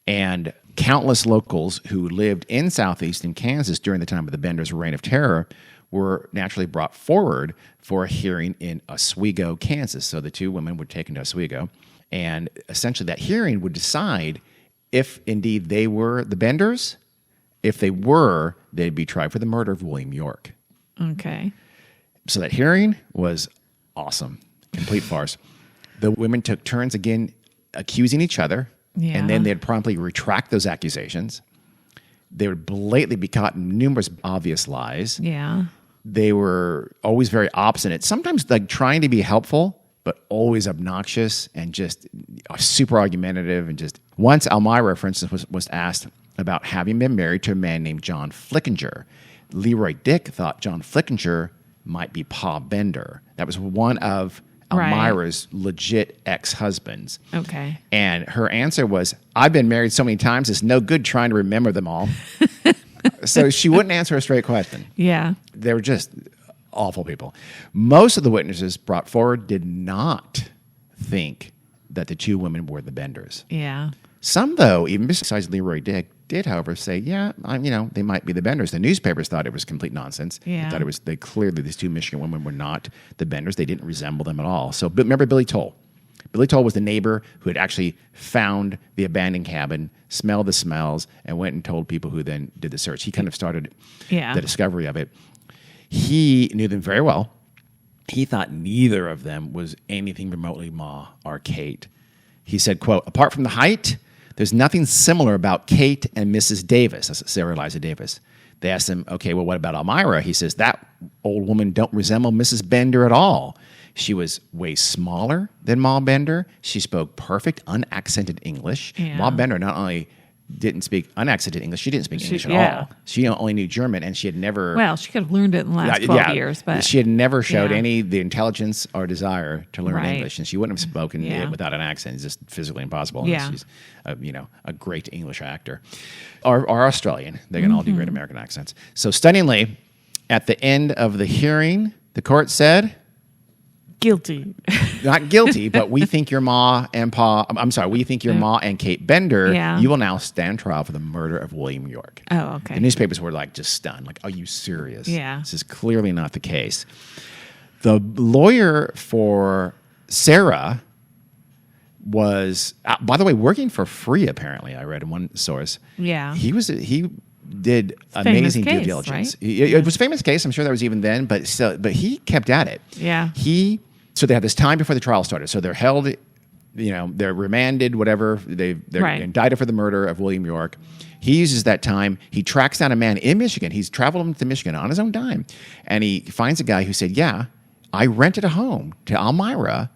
[SPEAKER 2] And countless locals who lived in southeastern Kansas during the time of the Benders' reign of terror were naturally brought forward for a hearing in Oswego, Kansas. So the two women were taken to Oswego. And essentially that hearing would decide if indeed they were the Benders If they were, they'd be tried for the murder of William York.
[SPEAKER 1] Okay.
[SPEAKER 2] So that hearing was awesome. Complete farce. The women took turns again accusing each other,
[SPEAKER 1] Yeah.
[SPEAKER 2] and then they'd promptly retract those accusations. They would blatantly be caught in numerous obvious lies.
[SPEAKER 1] Yeah.
[SPEAKER 2] They were always very obstinate, sometimes like trying to be helpful, but always obnoxious and just super argumentative. And just once Elmira, for instance, was asked about having been married to a man named John Flickinger. Leroy Dick thought John Flickinger might be Pa Bender. That was one of Elmira's legit ex-husbands.
[SPEAKER 1] Okay.
[SPEAKER 2] And her answer was, I've been married so many times, it's no good trying to remember them all. So she wouldn't answer a straight question.
[SPEAKER 1] Yeah.
[SPEAKER 2] They were just awful people. Most of the witnesses brought forward did not think that the two women were the Benders.
[SPEAKER 1] Yeah.
[SPEAKER 2] Some, though, even besides Leroy Dick, did, however, say, yeah, they might be the Benders. The newspapers thought it was complete nonsense.
[SPEAKER 1] Yeah.
[SPEAKER 2] They thought they clearly, these two Michigan women were not the Benders. They didn't resemble them at all. So remember Billy Toll. Billy Toll was the neighbor who had actually found the abandoned cabin, smelled the smells, and went and told people who then did the search. He kind of started the discovery of it. He knew them very well. He thought neither of them was anything remotely Ma or Kate. He said, quote, apart from the height, there's nothing similar about Kate and Mrs. Davis. That's Sarah Eliza Davis. They asked him, okay, well, what about Elmira? He says, that old woman don't resemble Mrs. Bender at all. She was way smaller than Ma Bender. She spoke perfect, unaccented English.
[SPEAKER 1] Yeah.
[SPEAKER 2] Ma Bender not only didn't speak unaccented English, she didn't speak English at all. She only knew German, and she had never...
[SPEAKER 1] Well, she could have learned it in the last 12 years, but...
[SPEAKER 2] She had never showed the intelligence or desire to learn English, and she wouldn't have spoken it without an accent. It's just physically impossible.
[SPEAKER 1] Yeah.
[SPEAKER 2] She's a great English actor. Or Australian. They can all do great American accents. So stunningly, at the end of the hearing, the court said...
[SPEAKER 1] Guilty.
[SPEAKER 2] Not guilty, but we think your Ma and we think your Ma and Kate Bender, you will now stand trial for the murder of William York.
[SPEAKER 1] Oh, okay.
[SPEAKER 2] The newspapers were like just stunned. Like, are you serious?
[SPEAKER 1] Yeah.
[SPEAKER 2] This is clearly not the case. The lawyer for Sarah was, by the way, working for free, apparently, I read in one source.
[SPEAKER 1] Yeah.
[SPEAKER 2] He did amazing due
[SPEAKER 1] case,
[SPEAKER 2] diligence.
[SPEAKER 1] right?
[SPEAKER 2] It was a famous case. I'm sure that was even then, but he kept at it.
[SPEAKER 1] Yeah.
[SPEAKER 2] So they had this time before the trial started. So they're held, they're remanded, whatever. They're indicted for the murder of William York. He uses that time. He tracks down a man in Michigan. He's traveled to Michigan on his own dime. And he finds a guy who said, yeah, I rented a home to Elmira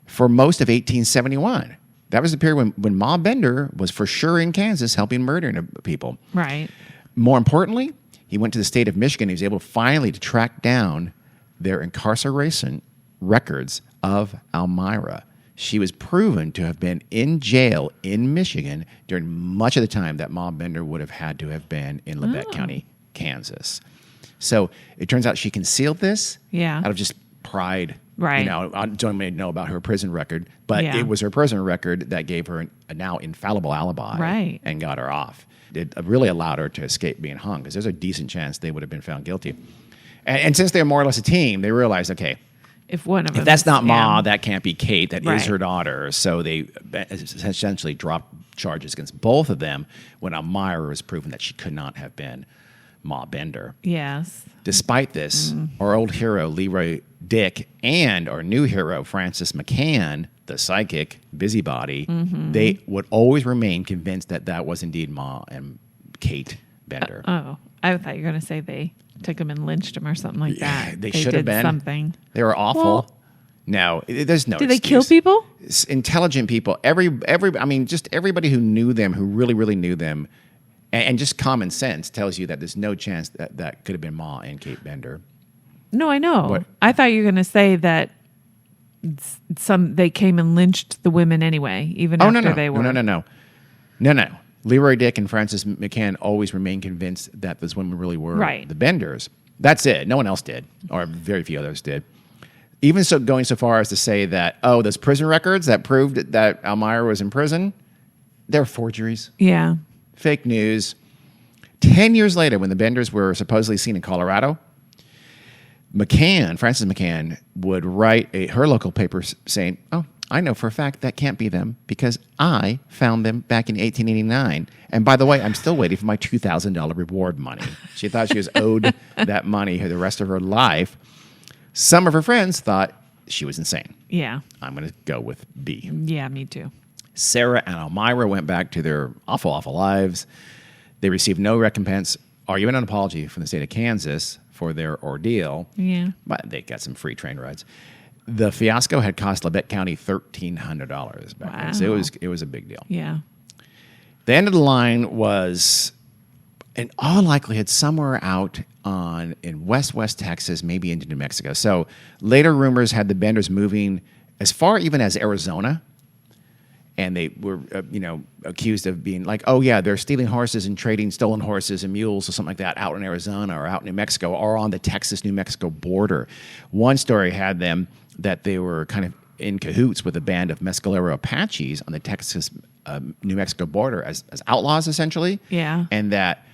[SPEAKER 2] for most of 1871. That was the period when Ma Bender was for sure in Kansas helping murdering people.
[SPEAKER 1] Right.
[SPEAKER 2] More importantly, he went to the state of Michigan. He was able finally to track down their incarceration records of Elmira. She was proven to have been in jail in Michigan during much of the time that Ma Bender would have had to have been in Labette County, Kansas. So it turns out she concealed this out of just pride.
[SPEAKER 1] Right.
[SPEAKER 2] I don't even know about her prison record, but it was her prison record that gave her a now infallible alibi and got her off. It really allowed her to escape being hung because there's a decent chance they would have been found guilty. And since they're more or less a team, they realized, okay,
[SPEAKER 1] if
[SPEAKER 2] that's not Ma, that can't be Kate. That is her daughter. So they essentially dropped charges against both of them when Elmira was proven that she could not have been Ma Bender.
[SPEAKER 1] Yes.
[SPEAKER 2] Despite this, our old hero, Leroy Dick, and our new hero, Francis McCann, the psychic busybody, they would always remain convinced that that was indeed Ma and Kate Bender.
[SPEAKER 1] I thought you were going to say they took him and lynched him or something like that.
[SPEAKER 2] They should have been.
[SPEAKER 1] Something.
[SPEAKER 2] They were awful.
[SPEAKER 1] Well,
[SPEAKER 2] no, there's no.
[SPEAKER 1] Did they kill people?
[SPEAKER 2] Intelligent people. Just everybody who knew them, who really, really knew them, and just common sense tells you that there's no chance that could have been Ma and Kate Bender.
[SPEAKER 1] No, I know.
[SPEAKER 2] What?
[SPEAKER 1] I thought you were going to say that they came and lynched the women anyway, even after they were.
[SPEAKER 2] No. Leroy Dick and Francis McCann always remained convinced that those women really were the Benders. That's it. No one else did, or very few others did. Even so, going so far as to say that, those prison records that proved that Elmira was in prison, they're forgeries.
[SPEAKER 1] Yeah.
[SPEAKER 2] Fake news. 10 years later, when the Benders were supposedly seen in Colorado, Francis McCann, would write her local paper saying, I know for a fact that can't be them because I found them back in 1889. And by the way, I'm still waiting for my $2,000 reward money. She thought she was owed that money the rest of her life. Some of her friends thought she was insane.
[SPEAKER 1] Yeah.
[SPEAKER 2] I'm going to go with B.
[SPEAKER 1] Yeah, me too.
[SPEAKER 2] Sarah and Elmira went back to their awful, awful lives. They received no recompense or even an apology from the state of Kansas for their ordeal.
[SPEAKER 1] Yeah.
[SPEAKER 2] But they got some free train rides. The fiasco had cost Labette County $1,300 back then. So it was a big deal.
[SPEAKER 1] Yeah.
[SPEAKER 2] The end of the line was, in all likelihood, somewhere out in west Texas, maybe into New Mexico. So later rumors had the Benders moving as far even as Arizona. And they were, accused of being like, oh, yeah, they're stealing horses and trading stolen horses and mules or something like that out in Arizona or out in New Mexico or on the Texas-New Mexico border. One story had them that they were kind of in cahoots with a band of Mescalero Apaches on the Texas-New Mexico border as outlaws, essentially.
[SPEAKER 1] Yeah.
[SPEAKER 2] And that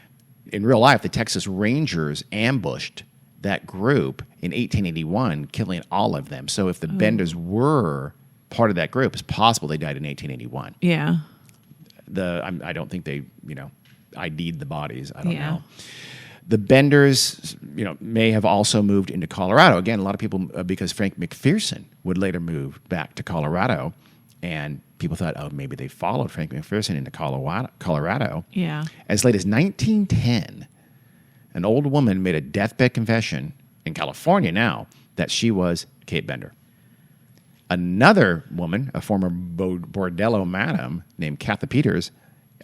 [SPEAKER 2] in real life, the Texas Rangers ambushed that group in 1881, killing all of them. So if the Benders were part of that group, it's possible they died in 1881.
[SPEAKER 1] Yeah.
[SPEAKER 2] I don't think they, ID'd the bodies. I don't
[SPEAKER 1] Yeah.
[SPEAKER 2] know. The Benders, may have also moved into Colorado. Again, a lot of people, because Frank McPherson would later move back to Colorado, and people thought, oh, maybe they followed Frank McPherson into Colorado.
[SPEAKER 1] Yeah.
[SPEAKER 2] As late as 1910, an old woman made a deathbed confession in California now that she was Kate Bender. Another woman, a former bordello madam named Kathy Peters,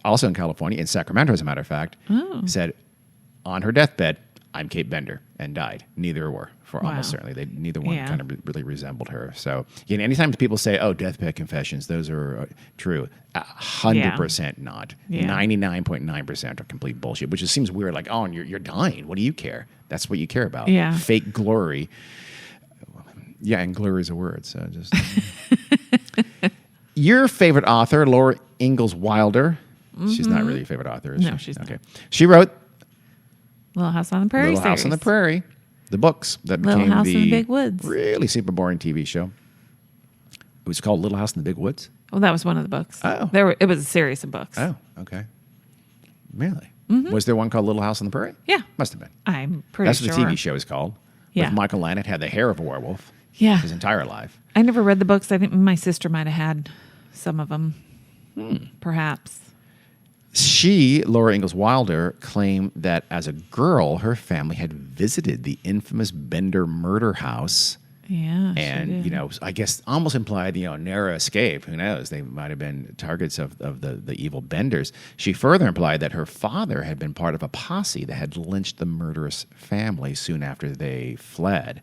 [SPEAKER 2] also in California, in Sacramento, as a matter of fact, said on her deathbed, I'm Kate Bender, and died. Neither were, for almost certainly. Neither one kind of really resembled her. So, anytime people say, oh, deathbed confessions, those are true. 100% not.
[SPEAKER 1] Yeah.
[SPEAKER 2] 99.9% are complete bullshit, which just seems weird. Like, oh, and you're dying. What do you care? That's what you care about.
[SPEAKER 1] Yeah.
[SPEAKER 2] Fake glory. Yeah, and glory is a word, so just... Your favorite author, Laura Ingalls Wilder. She's not really your favorite author, is she?
[SPEAKER 1] No, she's not.
[SPEAKER 2] Okay. She wrote
[SPEAKER 1] Little House on the Prairie
[SPEAKER 2] Little House on the Prairie, the books that
[SPEAKER 1] Little
[SPEAKER 2] became
[SPEAKER 1] House in the Big Woods.
[SPEAKER 2] really super boring TV show. It was called Little House in the Big Woods?
[SPEAKER 1] Well, that was one of the books.
[SPEAKER 2] Oh.
[SPEAKER 1] It was a series of books.
[SPEAKER 2] Oh, okay. Really? Was there one called Little House on the Prairie?
[SPEAKER 1] Yeah.
[SPEAKER 2] Must have been.
[SPEAKER 1] I'm pretty
[SPEAKER 2] That's
[SPEAKER 1] sure.
[SPEAKER 2] what the TV show is called.
[SPEAKER 1] Yeah.
[SPEAKER 2] With Michael Lannett had the hair of a werewolf.
[SPEAKER 1] Yeah.
[SPEAKER 2] His entire life.
[SPEAKER 1] I never read the books. I think my sister might have had some of them. Perhaps.
[SPEAKER 2] She, Laura Ingalls Wilder, claimed that as a girl, her family had visited the infamous Bender murder house.
[SPEAKER 1] Yeah. she
[SPEAKER 2] And,
[SPEAKER 1] did.
[SPEAKER 2] I guess almost implied, narrow escape. Who knows? They might have been targets of the evil Benders. She further implied that her father had been part of a posse that had lynched the murderous family soon after they fled.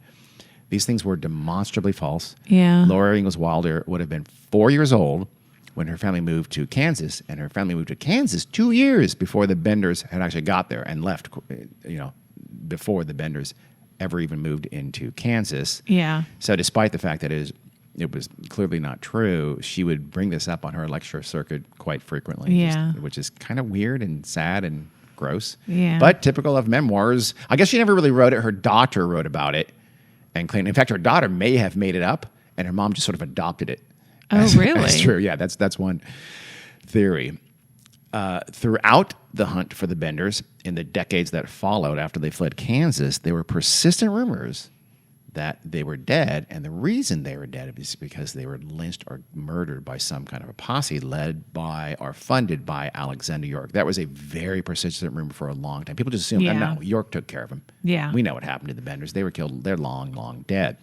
[SPEAKER 2] These things were demonstrably false.
[SPEAKER 1] Yeah.
[SPEAKER 2] Laura Ingalls Wilder would have been 4 years old when her family moved to Kansas, and her family moved to Kansas 2 years before the Benders had actually got there and left, before the Benders ever even moved into Kansas.
[SPEAKER 1] Yeah.
[SPEAKER 2] So despite the fact that it was clearly not true, she would bring this up on her lecture circuit quite frequently,
[SPEAKER 1] Yeah.
[SPEAKER 2] which is kind of weird and sad and gross.
[SPEAKER 1] Yeah.
[SPEAKER 2] But typical of memoirs. I guess she never really wrote it. Her daughter wrote about it and claimed, in fact, her daughter may have made it up, and her mom just sort of adopted it.
[SPEAKER 1] Oh, really?
[SPEAKER 2] That's true. Yeah, that's one theory. Throughout the hunt for the Benders in the decades that followed after they fled Kansas, there were persistent rumors that they were dead, and the reason they were dead is because they were lynched or murdered by some kind of a posse led by or funded by Alexander York. That was a very persistent rumor for a long time. People just assumed,
[SPEAKER 1] Yeah.
[SPEAKER 2] no, York took care of them.
[SPEAKER 1] Yeah.
[SPEAKER 2] We know what happened to the Benders. They were killed. They're long, long dead.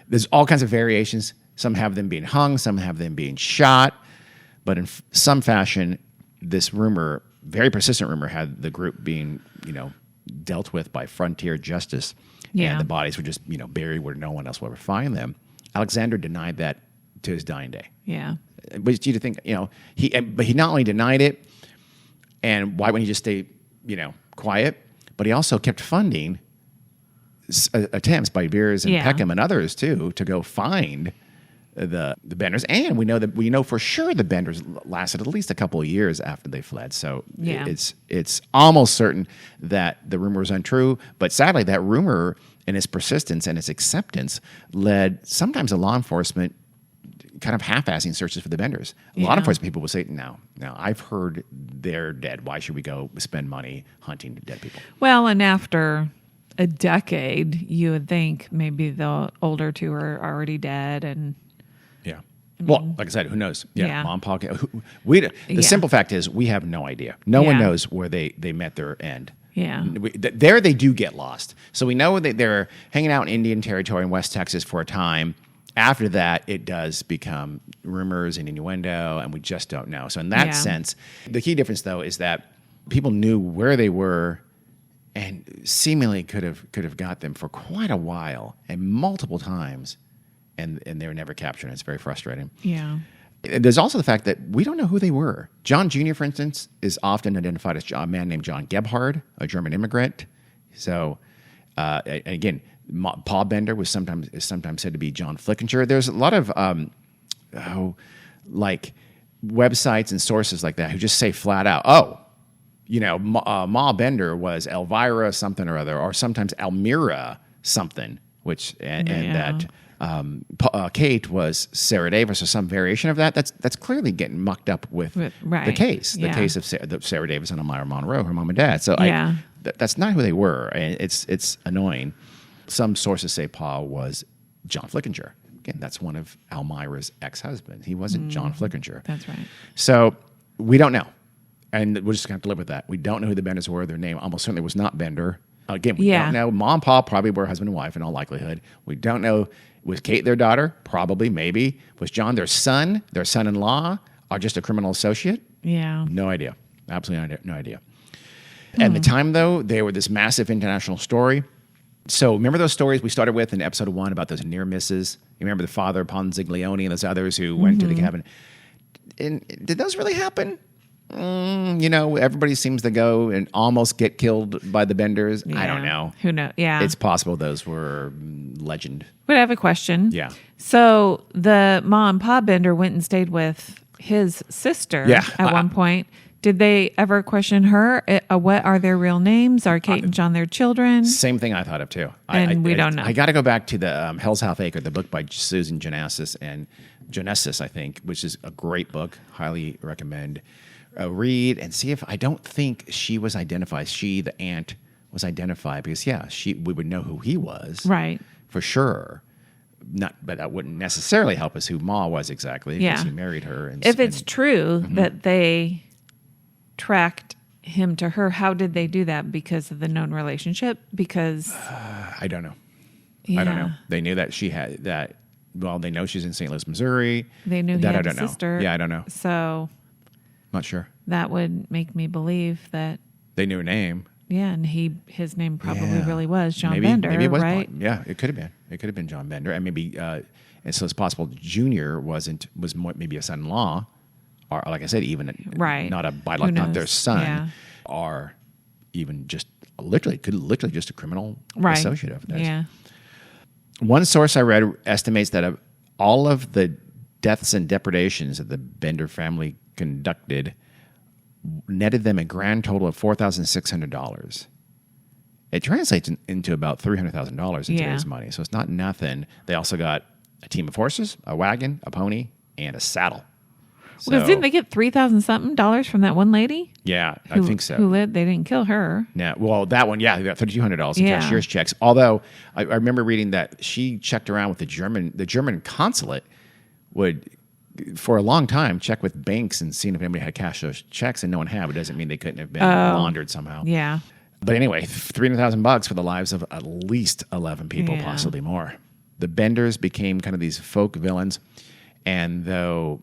[SPEAKER 2] There's all kinds of variations. Some have them being hung, some have them being shot, but in some fashion, this rumor, very persistent rumor, had the group being, dealt with by frontier justice.
[SPEAKER 1] Yeah.
[SPEAKER 2] And the bodies were just, buried where no one else will ever find them. Alexander denied that to his dying day.
[SPEAKER 1] Yeah.
[SPEAKER 2] But you to think, he not only denied it, and why wouldn't he just stay, quiet, but he also kept funding attempts by Beers and
[SPEAKER 1] Yeah.
[SPEAKER 2] Peckham and others too to go find the Benders, and we know for sure the Benders lasted at least a couple of years after they fled. So
[SPEAKER 1] Yeah.
[SPEAKER 2] it's almost certain that the rumor was untrue. But sadly, that rumor and its persistence and its acceptance led sometimes to law enforcement kind of half-assing searches for the Benders. A lot of
[SPEAKER 1] Yeah.
[SPEAKER 2] people will say, no, I've heard they're dead. Why should we go spend money hunting dead people?
[SPEAKER 1] Well, and after a decade, you would think maybe the older two are already dead, and
[SPEAKER 2] Yeah. Well, like I said, who knows?
[SPEAKER 1] Yeah.
[SPEAKER 2] Mom, Paul. The simple fact is we have no idea. No one
[SPEAKER 1] Yeah.
[SPEAKER 2] knows where they met their end.
[SPEAKER 1] Yeah.
[SPEAKER 2] There they do get lost. So we know that they're hanging out in Indian Territory in West Texas for a time. After that, it does become rumors and innuendo, and we just don't know. So in that sense, the key difference, though, is that people knew where they were and seemingly could have got them for quite a while and multiple times, and they were never captured. It's very frustrating.
[SPEAKER 1] Yeah.
[SPEAKER 2] There's also the fact that we don't know who they were. John Jr., for instance, is often identified as a man named John Gebhard, a German immigrant. So, again, Paul Bender is sometimes said to be John Flickinger. There's a lot of websites and sources like that who just say flat out, Ma Bender was Elvira something or other, or sometimes Almira something, that Kate was Sarah Davis or some variation of that. That's clearly getting mucked up with the case, the case of Sarah Davis and Elmira Monroe, her mom and dad. So that's not who they were, and it's annoying. Some sources say Paul was John Flickinger. Again, that's one of Elmira's ex-husbands. He wasn't John Flickinger.
[SPEAKER 1] That's right.
[SPEAKER 2] So we don't know, and we're just going to have to live with that. We don't know who the Benders were. Their name almost certainly was not Bender. Again, we don't know. Mom and Paul probably were husband and wife in all likelihood. We don't know. Was Kate their daughter? Probably, maybe. Was John their son-in-law, or just a criminal associate?
[SPEAKER 1] Yeah.
[SPEAKER 2] No idea. Absolutely no idea. At the time, though, they were this massive international story. So remember those stories we started with in episode 1 about those near misses? You remember the father, Ponziglione, and those others who went to the cabin. And did those really happen? Everybody seems to go and almost get killed by the Benders.
[SPEAKER 1] Yeah.
[SPEAKER 2] I don't know.
[SPEAKER 1] Who knows? Yeah.
[SPEAKER 2] It's possible those were legend.
[SPEAKER 1] But I have a question.
[SPEAKER 2] Yeah.
[SPEAKER 1] So the Ma and Pa Bender went and stayed with his sister at one point. Did they ever question her? What are their real names? Are Kate and John their children?
[SPEAKER 2] Same thing I thought of too.
[SPEAKER 1] And we don't know.
[SPEAKER 2] I got to go back to the Hell's Half Acre, the book by Susan Genesis, I think, which is a great book. Highly recommend. Read and see if I don't think she was identified. She, the aunt, was identified because we would know who he was,
[SPEAKER 1] right,
[SPEAKER 2] for sure. But that wouldn't necessarily help us who Ma was exactly because he married her.
[SPEAKER 1] If it's true that they tracked him to her, how did they do that? Because of the known relationship? Because
[SPEAKER 2] I don't know. I don't know. They knew that she had that. Well, they know she's in St. Louis, Missouri.
[SPEAKER 1] They knew he had a sister.
[SPEAKER 2] Yeah, I don't know.
[SPEAKER 1] So
[SPEAKER 2] not sure.
[SPEAKER 1] That would make me believe that
[SPEAKER 2] they knew her name.
[SPEAKER 1] Yeah, and his name probably really was John Bender,
[SPEAKER 2] maybe it was
[SPEAKER 1] right?
[SPEAKER 2] Yeah, it could have been. It could have been John Bender, and maybe and so it's possible Junior was more, maybe a son-in-law, or like I said, even not a biological, not their son, or even just literally just a criminal associate of theirs.
[SPEAKER 1] Yeah.
[SPEAKER 2] One source I read estimates that of all of the deaths and depredations that the Bender family conducted netted them a grand total of $4,600. It translates into about $300,000 in today's money, so it's not nothing. They also got a team of horses, a wagon, a pony, and a saddle.
[SPEAKER 1] Because didn't they get $3,000-something from that one lady?
[SPEAKER 2] Yeah, I think so.
[SPEAKER 1] Who lived? They didn't kill her.
[SPEAKER 2] Yeah, well, that one, they got $3,200 in cashier's checks. Although I remember reading that she checked around with the German consulate would, for a long time, check with banks and seeing if anybody had cashed those checks, and no one had. It doesn't mean they couldn't have been laundered somehow.
[SPEAKER 1] Yeah.
[SPEAKER 2] But anyway, $300,000 for the lives of at least 11 people, possibly more. The Benders became kind of these folk villains, and though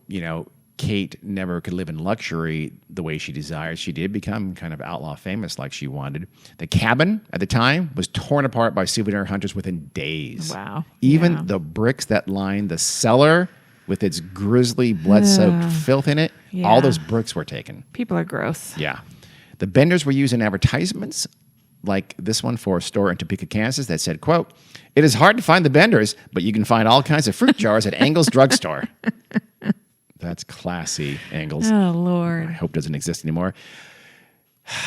[SPEAKER 2] Kate never could live in luxury the way she desired, she did become kind of outlaw famous like she wanted. The cabin at the time was torn apart by souvenir hunters within days.
[SPEAKER 1] Wow.
[SPEAKER 2] Even the bricks that lined the cellar with its grisly blood-soaked filth in it, all those bricks were taken.
[SPEAKER 1] People are gross.
[SPEAKER 2] Yeah. The Benders were used in advertisements like this one for a store in Topeka, Kansas that said, quote, "It is hard to find the Benders, but you can find all kinds of fruit jars at Engel's drugstore." That's classy, Engel's.
[SPEAKER 1] Oh, Lord.
[SPEAKER 2] I hope doesn't exist anymore.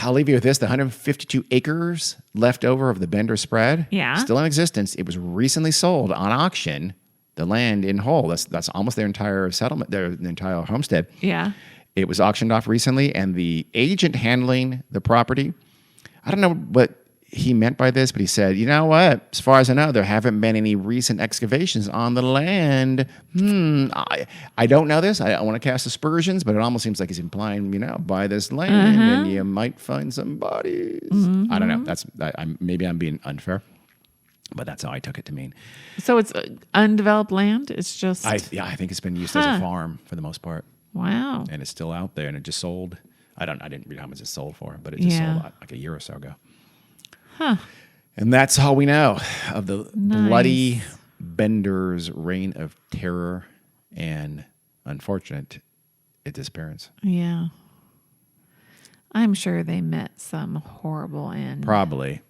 [SPEAKER 2] I'll leave you with this. The 152 acres left over of the Bender spread, still in existence. It was recently sold on auction the land in whole. That's almost their entire settlement, their entire homestead.
[SPEAKER 1] Yeah.
[SPEAKER 2] It was auctioned off recently, and the agent handling the property, I don't know what he meant by this, but he said, you know what? As far as I know, there haven't been any recent excavations on the land. I don't know this. I want to cast aspersions, but it almost seems like he's implying, buy this land and you might find some bodies. I don't know. Maybe I'm being unfair, but that's how I took it to mean.
[SPEAKER 1] So it's undeveloped land? It's just...
[SPEAKER 2] I think it's been used as a farm for the most part.
[SPEAKER 1] Wow.
[SPEAKER 2] And it's still out there, and it just sold. I didn't read how much it sold for, but it just sold like a year or so ago.
[SPEAKER 1] Huh.
[SPEAKER 2] And that's all we know of the bloody Bender's reign of terror and unfortunate disappearance.
[SPEAKER 1] Yeah. I'm sure they met some horrible end.
[SPEAKER 2] Probably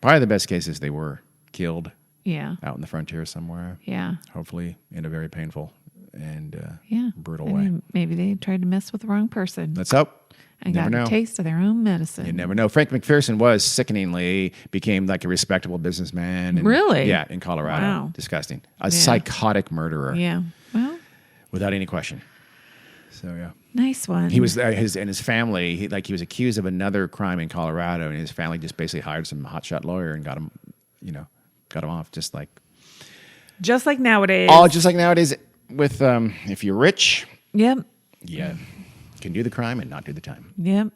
[SPEAKER 2] the best case is they were killed.
[SPEAKER 1] Yeah.
[SPEAKER 2] Out in the frontier somewhere.
[SPEAKER 1] Yeah.
[SPEAKER 2] Hopefully in a very painful and brutal
[SPEAKER 1] I
[SPEAKER 2] way.
[SPEAKER 1] mean, maybe they tried to mess with the wrong person.
[SPEAKER 2] Let's hope.
[SPEAKER 1] And
[SPEAKER 2] Never
[SPEAKER 1] got
[SPEAKER 2] know.
[SPEAKER 1] a taste of their own medicine.
[SPEAKER 2] You never know. Frank McPherson was sickeningly became like a respectable businessman. And,
[SPEAKER 1] really?
[SPEAKER 2] Yeah, in Colorado.
[SPEAKER 1] Wow.
[SPEAKER 2] Disgusting. A psychotic murderer.
[SPEAKER 1] Yeah. Well,
[SPEAKER 2] without any question. So yeah.
[SPEAKER 1] Nice one.
[SPEAKER 2] He was his family. He was accused of another crime in Colorado, and his family just basically hired some hotshot lawyer and got him off. Just like
[SPEAKER 1] nowadays.
[SPEAKER 2] Oh, just like nowadays. With if you're rich,
[SPEAKER 1] Yep.
[SPEAKER 2] yeah, can do the crime and not do the time.
[SPEAKER 1] Yep.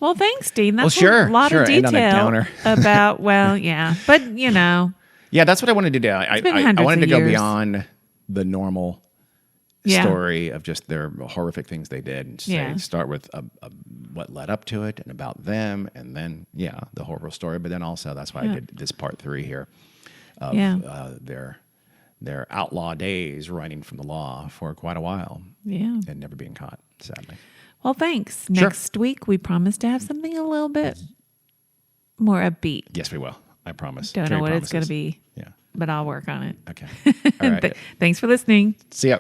[SPEAKER 1] Well, thanks, Dean. That's
[SPEAKER 2] sure,
[SPEAKER 1] a lot of
[SPEAKER 2] end on a
[SPEAKER 1] detail
[SPEAKER 2] downer.
[SPEAKER 1] about. Well, yeah, but
[SPEAKER 2] Yeah, that's what I wanted to do. I wanted to go beyond the normal story of just their horrific things they did, and start with what led up to it and about them, and then the horrible story. But then also that's why I did this part 3 here of their outlaw days running from the law for quite a while, and never being caught, sadly.
[SPEAKER 1] Well, thanks.
[SPEAKER 2] Sure.
[SPEAKER 1] Next week we promise to have something a little bit more upbeat.
[SPEAKER 2] Yes, we will. I promise.
[SPEAKER 1] Don't know what it's going to be.
[SPEAKER 2] Yeah,
[SPEAKER 1] but I'll work on it.
[SPEAKER 2] Okay. All right.
[SPEAKER 1] Thanks for listening.
[SPEAKER 2] See ya.